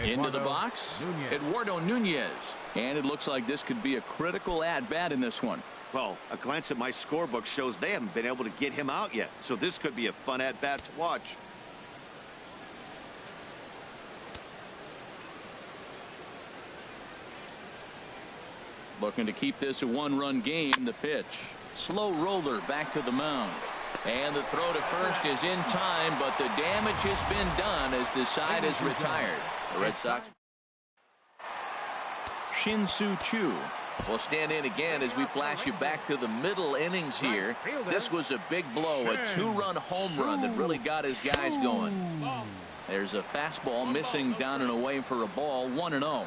Into the box, Eduardo Nunez. And it looks like this could be a critical at-bat in this one. Well, a glance at my scorebook shows they haven't been able to get him out yet, so this could be a fun at-bat to watch. Looking to keep this a 1-run game. The pitch. Slow roller back to the mound. And the throw to first is in time, but the damage has been done as the side is retired. The Red Sox. Shin-Soo Choo will stand in again as we flash you back to the middle innings here. This was a big blow, a 2-run home run that really got his guys going. There's a fastball missing down and away for a ball. 1-0.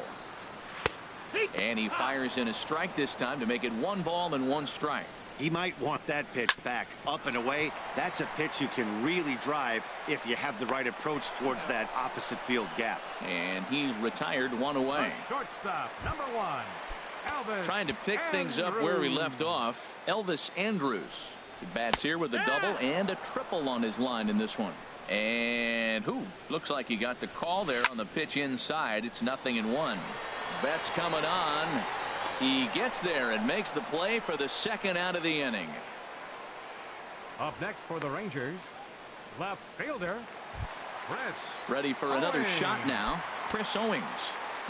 And he fires in a strike this time to make it 1 ball and 1 strike. He might want that pitch back. Up and away. That's a pitch you can really drive if you have the right approach towards that opposite field gap. And he's retired. 1 away. Shortstop number 1, Elvis. Trying to pick things up where he left off. Elvis Andrus. He bats here with a double and a triple on his line in this one. And looks like he got the call there on the pitch inside. It's 0-1. Betts coming on. He gets there and makes the play for the second out of the inning. Up next for the Rangers, left fielder Chris. Ready for another shot now. Chris Owings.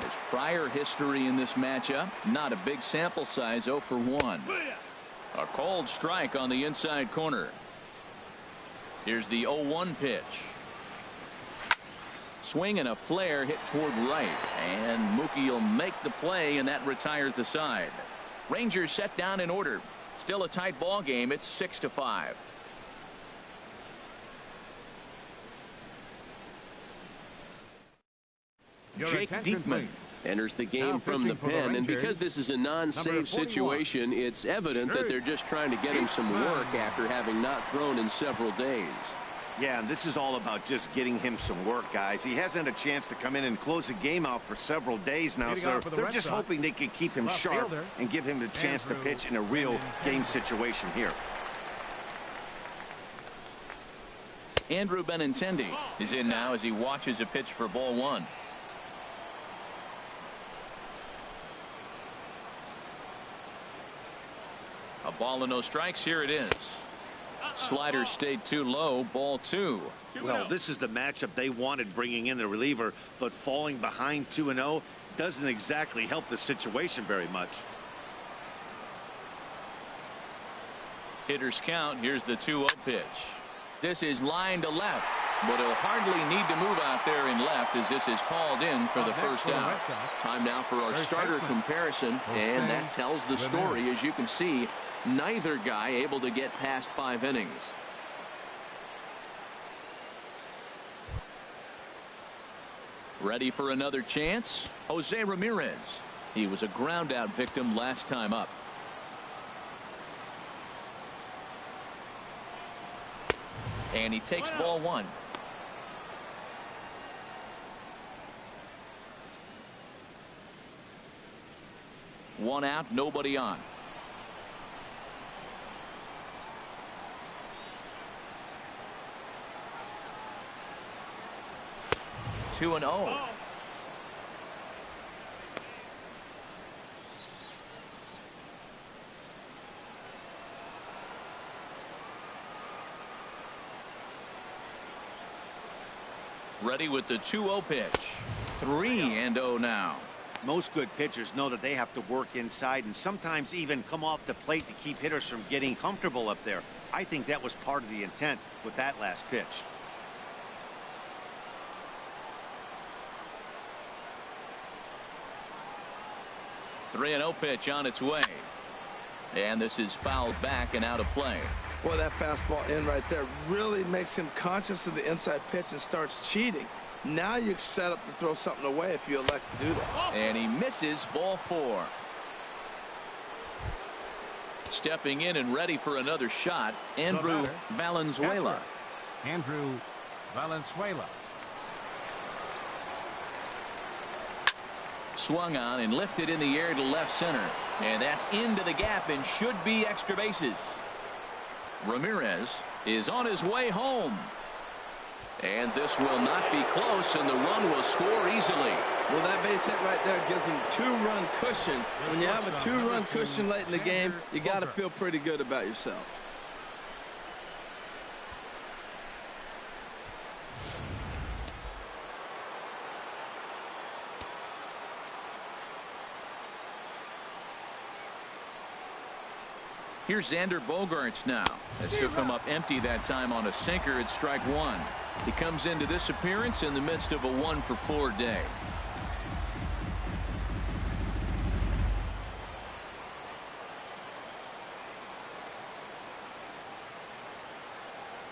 There's prior history in this matchup. Not a big sample size. 0 for 1. A cold strike on the inside corner. Here's the 0-1 pitch. Swing and a flare hit toward right, and Mookie will make the play, and that retires the side. Rangers set down in order. Still a tight ball game. It's 6-5. Jake Diekman enters the game from the pen, and because this is a non-save situation, it's evident that they're just trying to get him some work after having not thrown in several days. Yeah, and this is all about just getting him some work, guys. He hasn't had a chance to come in and close the game out for several days now, so they're just hoping they can keep him sharp and give him the chance to pitch in a real game situation here. Andrew Benintendi is in now as he watches a pitch for ball one. A ball and no strikes. Here it is. Slider stayed too low. Ball two. Well, this is the matchup they wanted, bringing in the reliever, but falling behind 2-0 doesn't exactly help the situation very much. Hitters count. Here's the 2-0 pitch. This is line to left, but he'll hardly need to move out there in left as this is called in for the first out. Time now for our starter comparison, and that tells the story. As you can see, neither guy able to get past 5 innings. Ready for another chance? Jose Ramirez. He was a ground out victim last time up. And he takes ball one. One out, nobody on. Two and 0. Ready with the 2-0 pitch. 3-0 now. Most good pitchers know that they have to work inside and sometimes even come off the plate to keep hitters from getting comfortable up there. I think that was part of the intent with that last pitch. Three and 0 pitch on its way. And this is fouled back and out of play. Boy, that fastball in right there really makes him conscious of the inside pitch and starts cheating. Now you're set up to throw something away if you elect to do that. And he misses. Ball 4. Stepping in and ready for another shot, Andrew Valenzuela. Andrew Valenzuela. Swung on and lifted in the air to left center. And that's into the gap and should be extra bases. Ramirez is on his way home. And this will not be close, and the run will score easily. Well, that base hit right there gives him 2-run cushion. When you have a 2-run cushion late in the game, you got to feel pretty good about yourself. Here's Xander Bogaerts now. As he'll come up empty that time on a sinker at strike one. He comes into this appearance in the midst of a 1-for-4 day.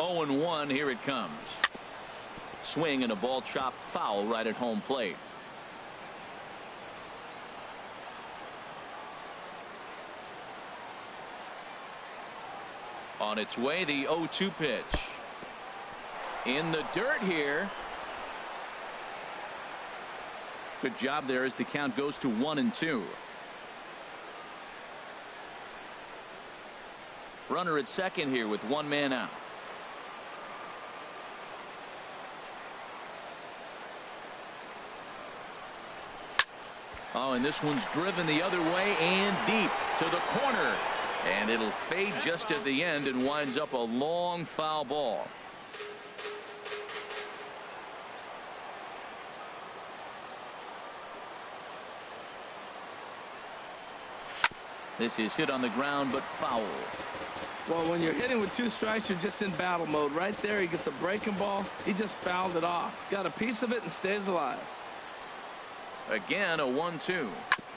Oh and 1. Here it comes. Swing and a ball chopped foul right at home plate. On its way, the 0-2 pitch. In the dirt here. Good job there as the count goes to 1-2. Runner at second here with one man out. Oh, and this one's driven the other way and deep to the corner. And it'll fade just at the end and winds up a long foul ball. This is hit on the ground, but foul. Well, when you're hitting with 2 strikes, you're just in battle mode. Right there, he gets a breaking ball. He just fouled it off. Got a piece of it and stays alive. Again, a 1-2.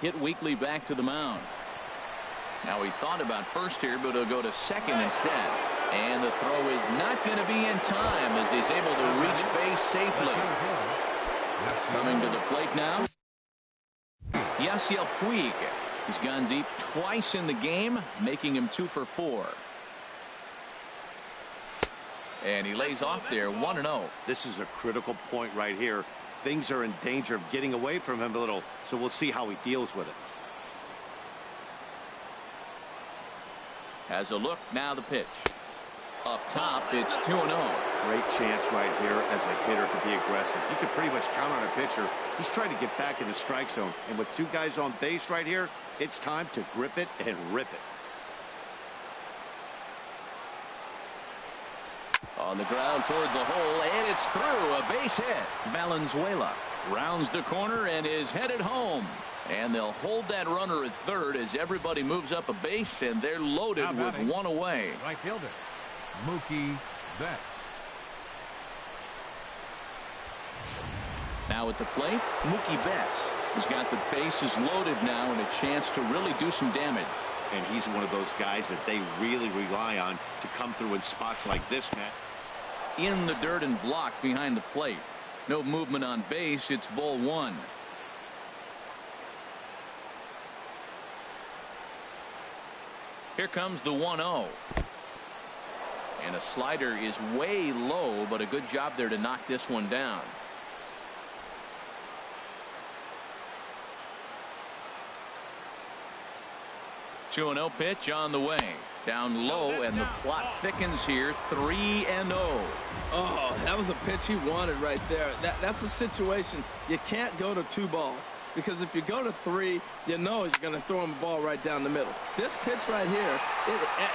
Hit weakly back to the mound. Now he thought about first here, but he'll go to second instead. And the throw is not going to be in time as he's able to reach base safely. Coming to the plate now, Yasiel Puig. He's gone deep twice in the game, making him 2-for-4. And he lays off there, 1-0. This is a critical point right here. Things are in danger of getting away from him a little, so we'll see how he deals with it. Has a look, now the pitch. Up top, it's 2-0. Great chance right here as a hitter to be aggressive. You can pretty much count on a pitcher. He's trying to get back in the strike zone. And with two guys on base right here, it's time to grip it and rip it. On the ground toward the hole, and it's through. A base hit. Valenzuela rounds the corner and is headed home. And they'll hold that runner at third as everybody moves up a base, and they're loaded with one away. Right fielder, Mookie Betts. Now at the plate, Mookie Betts. He's got the bases loaded now and a chance to really do some damage. And he's one of those guys that they really rely on to come through in spots like this, Matt. In the dirt and blocked behind the plate. No movement on base. It's ball one. Here comes the 1-0. And a slider is way low, but a good job there to knock this one down. The 2-0 pitch on the way. Down low, and the plot thickens here. 3-0. Oh, that was a pitch he wanted right there. That's a situation you can't go to 2 balls. Because if you go to 3, you know you're going to throw him a ball right down the middle. This pitch right here,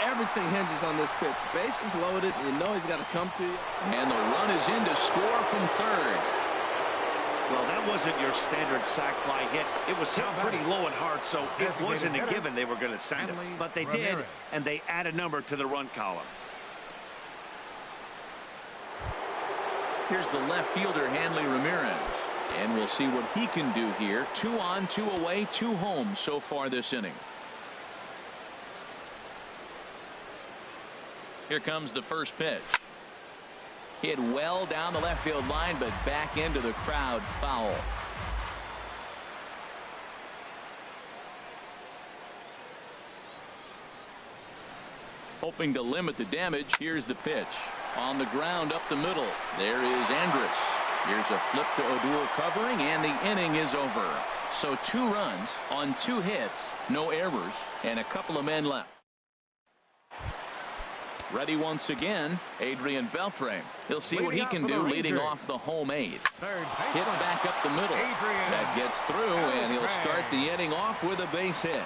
everything hinges on this pitch. Bases loaded, and you know he's got to come to you. And the run is in to score from third. Well, that wasn't your standard sac fly hit. It was hit pretty low and hard, so it wasn't a given they were going to sign him. But they did, and they add a number to the run column. Here's the left fielder, Hanley Ramirez. And we'll see what he can do here. 2 on, 2 away, 2 home so far this inning. Here comes the first pitch. Hit well down the left field line, but back into the crowd. Foul. Hoping to limit the damage. Here's the pitch. On the ground up the middle. There is Andrus. Here's a flip to Odor covering, and the inning is over. So 2 runs on 2 hits, no errors, and a couple of men left. Ready once again, Adrian Beltre. He'll see what he can do leading off the home 8. Hit back up the middle. That gets through, and he'll start the inning off with a base hit.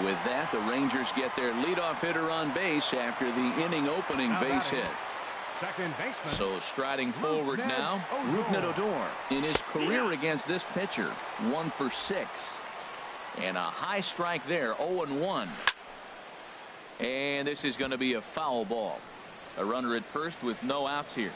With that, the Rangers get their leadoff hitter on base after the inning opening base hit. Second baseman. So striding forward now, Rougned Odor. In his career against this pitcher, 1 for 6. And a high strike there, 0-1. And this is going to be a foul ball. A runner at first with no outs here.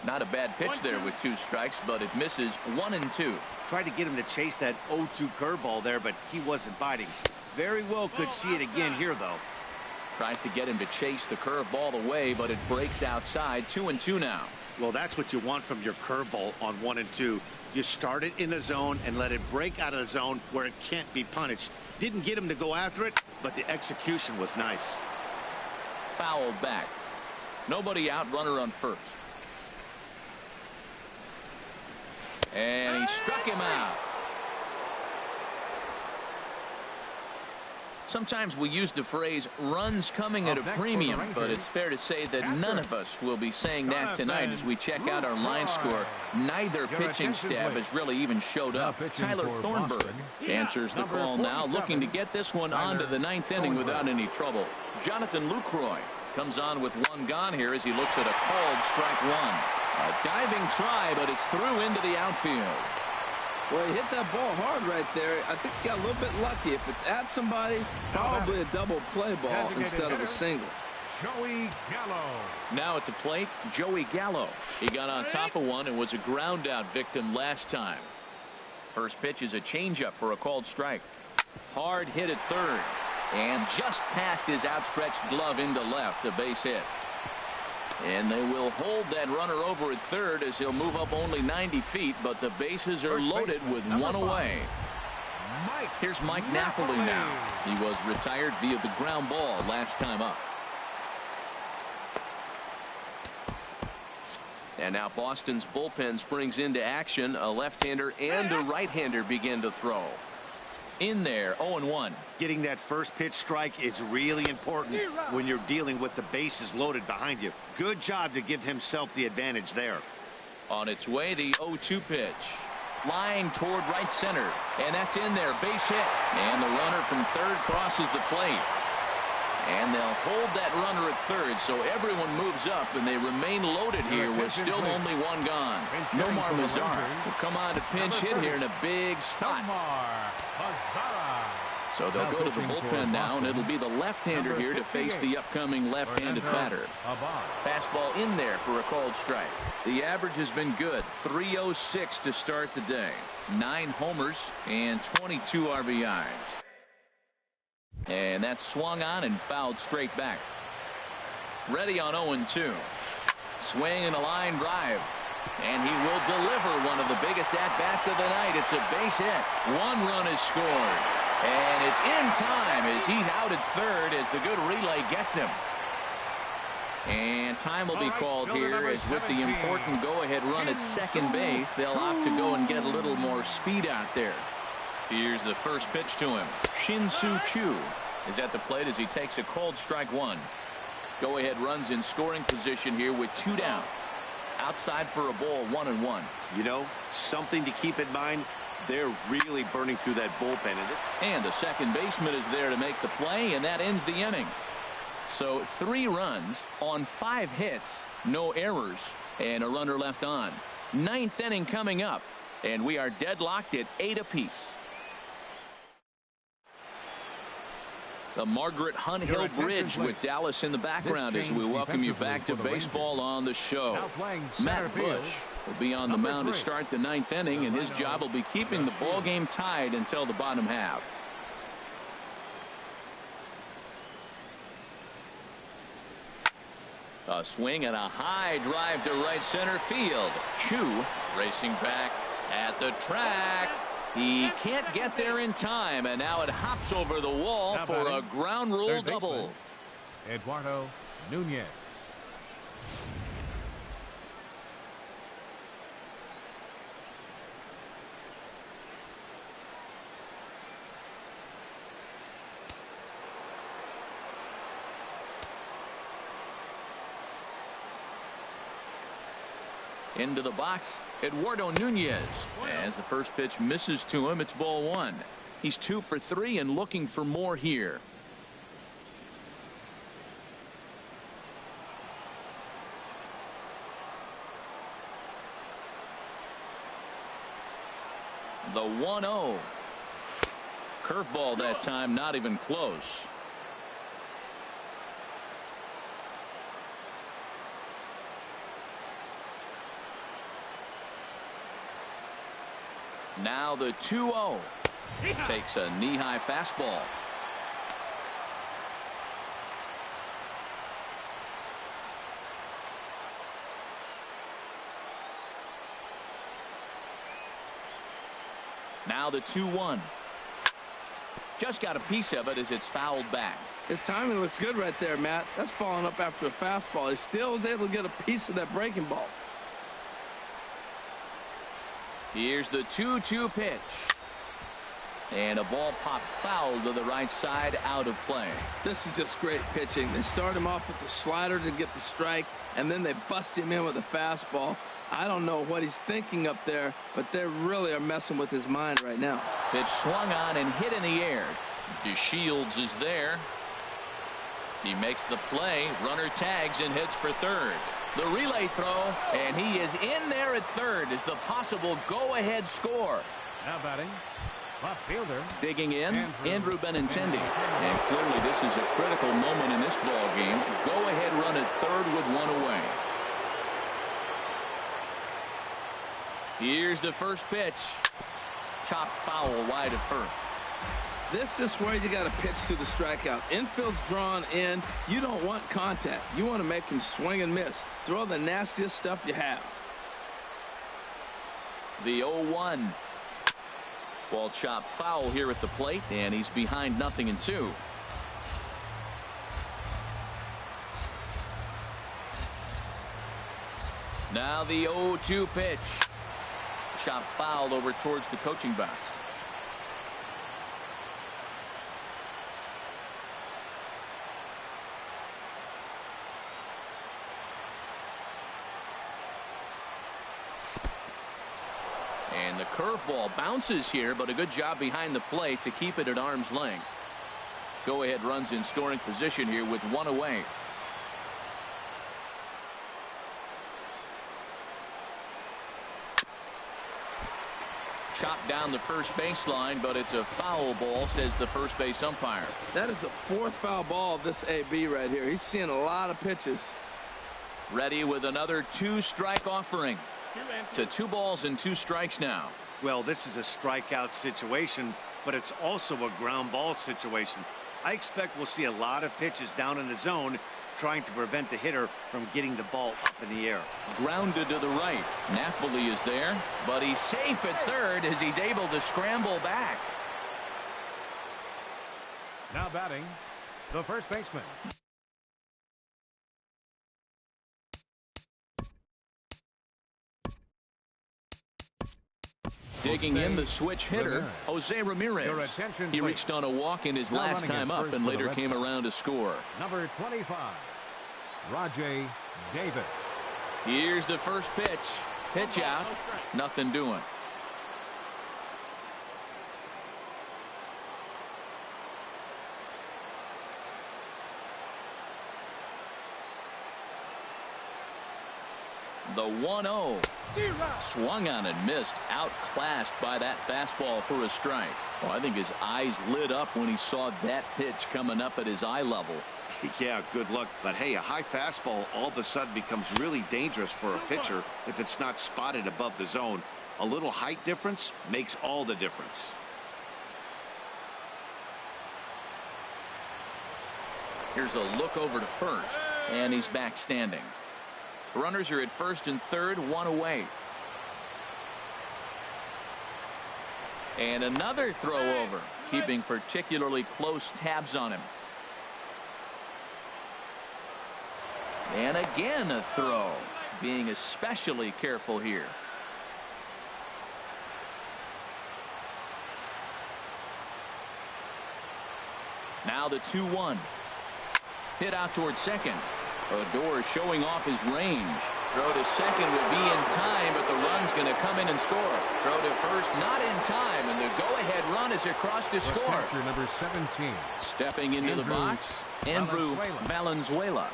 Not a bad pitch there with 2 strikes, but it misses 1-2. Tried to get him to chase that 0-2 curveball there, but he wasn't biting. Very well could see it again here, though. Tries to get him to chase the curveball away, but it breaks outside. 2-2 now. Well, that's what you want from your curveball on 1 and 2. You start it in the zone and let it break out of the zone where it can't be punished. Didn't get him to go after it, but the execution was nice. Fouled back. Nobody out, runner on first. And he struck him out. Sometimes we use the phrase runs coming at a premium, but it's fair to say that none of us will be saying that tonight as we check out our line score. Neither pitching staff has really even showed up. Tyler Thornburg answers the call now, looking to get this one onto the 9th inning without any trouble. Jonathan Lucroy comes on with 1 gone here as he looks at a called strike 1. A diving try, but it's through into the outfield. Well, he hit that ball hard right there. I think he got a little bit lucky. If it's at somebody, probably a double play ball instead of a single. Joey Gallo. Now at the plate, Joey Gallo. He got on top of one and was a ground out victim last time. First pitch is a changeup for a called strike. Hard hit at third. And just past his outstretched glove into left, a base hit. And they will hold that runner over at third as he'll move up only 90 feet, but the bases are loaded with 1 away. Here's Mike Napoli now. He was retired via the ground ball last time up. And now Boston's bullpen springs into action. A left-hander and a right-hander begin to throw. In there, 0-1. Getting that first pitch strike is really important when you're dealing with the bases loaded behind you. Good job to give himself the advantage there. On its way, the 0-2 pitch. Line toward right center. And that's in there. Base hit. And the runner from third crosses the plate. And they'll hold that runner at third, so everyone moves up, and they remain loaded here with still only one gone. Nomar Mazara will come on to pinch hit here in a big spot. So they'll go to the bullpen now, and it'll be the left-hander here to face the upcoming left-handed batter. Fastball in there for a called strike. The average has been good, 306 to start the day. 9 homers and 22 RBIs. And that's swung on and fouled straight back. Ready on 0-2. Swing and a line drive. And he will deliver one of the biggest at-bats of the night. It's a base hit. 1 run is scored. And it's in time as he's out at third as the good relay gets him. And time will be called here as with the important go-ahead run at second base, they'll opt to go and get a little more speed out there. Here's the first pitch to him. Shin-Soo Choo is at the plate as he takes a called strike 1. Go-ahead runs in scoring position here with 2 down. Outside for a ball, 1-1. You know, something to keep in mind, they're really burning through that bullpen. And the second baseman is there to make the play, and that ends the inning. So 3 runs on 5 hits, no errors, and a runner left on. 9th inning coming up, and we are deadlocked at 8 apiece. The Margaret Hunt Hill Bridge with Dallas in the background as we welcome you back to baseball on the show. Matt Bush will be on the mound to start the 9th inning, and his job will be keeping the ball game tied until the bottom half. A swing and a high drive to right center field. Choo racing back at the track. He can't get there in time, and now it hops over the wall for a ground rule double. Eduardo Nunez. Into the box, Eduardo Nunez. As the first pitch misses to him, it's ball 1. He's 2 for 3 and looking for more here. The 1-0. Curveball that time, not even close. Now the 2-0. Takes a knee-high fastball. Now the 2-1. Just got a piece of it as it's fouled back. His timing looks good right there, Matt. That's falling up after a fastball. He still was able to get a piece of that breaking ball. Here's the 2-2 pitch. And a ball popped foul to the right side, out of play. This is just great pitching. They start him off with the slider to get the strike, and then they bust him in with a fastball. I don't know what he's thinking up there, but they really are messing with his mind right now. Pitch swung on and hit in the air. DeShields is there. He makes the play. Runner tags and hits for third. The relay throw, and he is in there at third as the possible go-ahead score. Now batting, left fielder. Digging in, Andrew Benintendi. And clearly this is a critical moment in this ball game. Go-ahead run at third with 1 away. Here's the first pitch. Chopped foul wide of first. This is where you got to pitch to the strikeout. Infield's drawn in. You don't want contact. You want to make him swing and miss. Throw the nastiest stuff you have. The 0-1. Ball chopped foul here at the plate, and he's behind 0-2. Now the 0-2 pitch. Chopped foul over towards the coaching box. And the curveball bounces here, but a good job behind the plate to keep it at arm's length. Go-ahead runs in scoring position here with one away. Chopped down the first baseline, but it's a foul ball, says the first base umpire. That is the fourth foul ball of this AB right here. He's seeing a lot of pitches. Ready with another 2-strike offering. To 2 balls and 2 strikes now. Well, this is a strikeout situation, but it's also a ground ball situation. I expect we'll see a lot of pitches down in the zone trying to prevent the hitter from getting the ball up in the air. Grounded to the right. Napoli is there, but he's safe at third as he's able to scramble back. Now batting, the first baseman. Digging in the switch hitter, Jose Ramirez. He reached on a walk in his last time up and later came around to score. Number 25, Rajay Davis. Here's the first pitch. Pitch out. Nothing doing. The 1-0. Swung on and missed. Outclassed by that fastball for a strike. Well, I think his eyes lit up when he saw that pitch coming up at his eye level. Yeah, good luck. But hey, a high fastball all of a sudden becomes really dangerous for a pitcher if it's not spotted above the zone. A little height difference makes all the difference. Here's a look over to first, and he's back standing. Runners are at first and third, 1 away. And another throw over, keeping particularly close tabs on him. And again a throw, being especially careful here. Now the 2-1. Hit out towards second. Odor showing off his range. Throw to second will be in time, but the run's going to come in and score. Throw to first, not in time, and the go-ahead run is across to score. Catcher number 17. Stepping into the box, Andrew Valenzuela.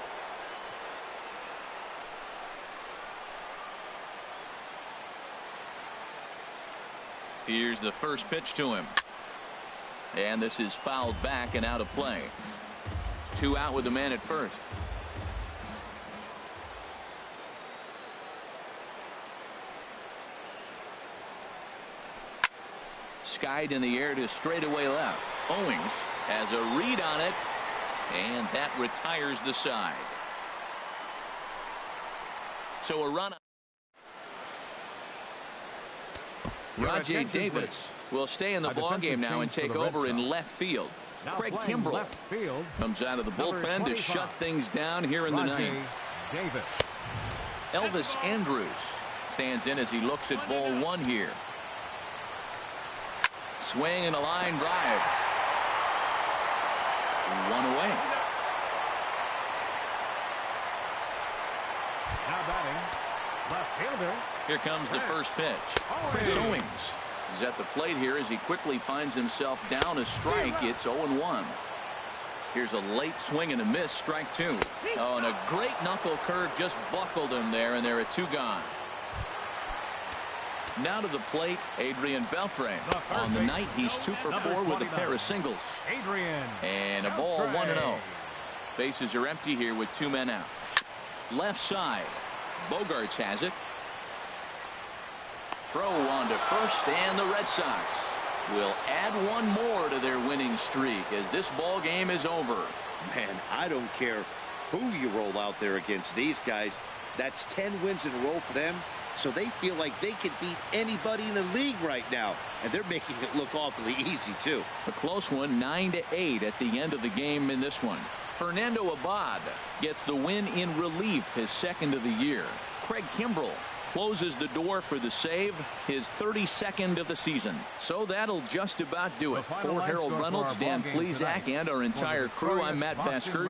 Here's the first pitch to him. And this is fouled back and out of play. 2 out with the man at first. Skied in the air to straightaway left. Owings has a read on it, and that retires the side. So a run. Rajay Davis will stay in the ballgame now and take over in left field. Craig Kimbrell comes out of the bullpen to shut things down here in the ninth. Elvis Andrus stands in as he looks at ball 1 here. Swing and a line drive. 1 away. Now batting, left fielder. Here comes the first pitch. Chris Owings is at the plate here as he quickly finds himself down a strike. It's 0-1. Here's a late swing and a miss. Strike 2. Oh, and a great knuckle curve just buckled him there, and there are 2 gone. Now to the plate, Adrian Beltre. On the night, he's 2 for 4 with a pair of singles. And a ball 1-0. Bases are empty here with 2 men out. Left side. Bogarts has it. Throw on to first, and the Red Sox will add 1 more to their winning streak as this ball game is over. Man, I don't care who you roll out there against these guys. That's 10 wins in a row for them. So they feel like they can beat anybody in the league right now, and they're making it look awfully easy too. A close one, 9-8 at the end of the game in this one. Fernando Abad gets the win in relief, his 2nd of the year. Craig Kimbrell closes the door for the save, his 32nd of the season. So that'll just about do it. For Harold Reynolds, Dan Plesac, and our entire crew, I'm Matt Vasgersian.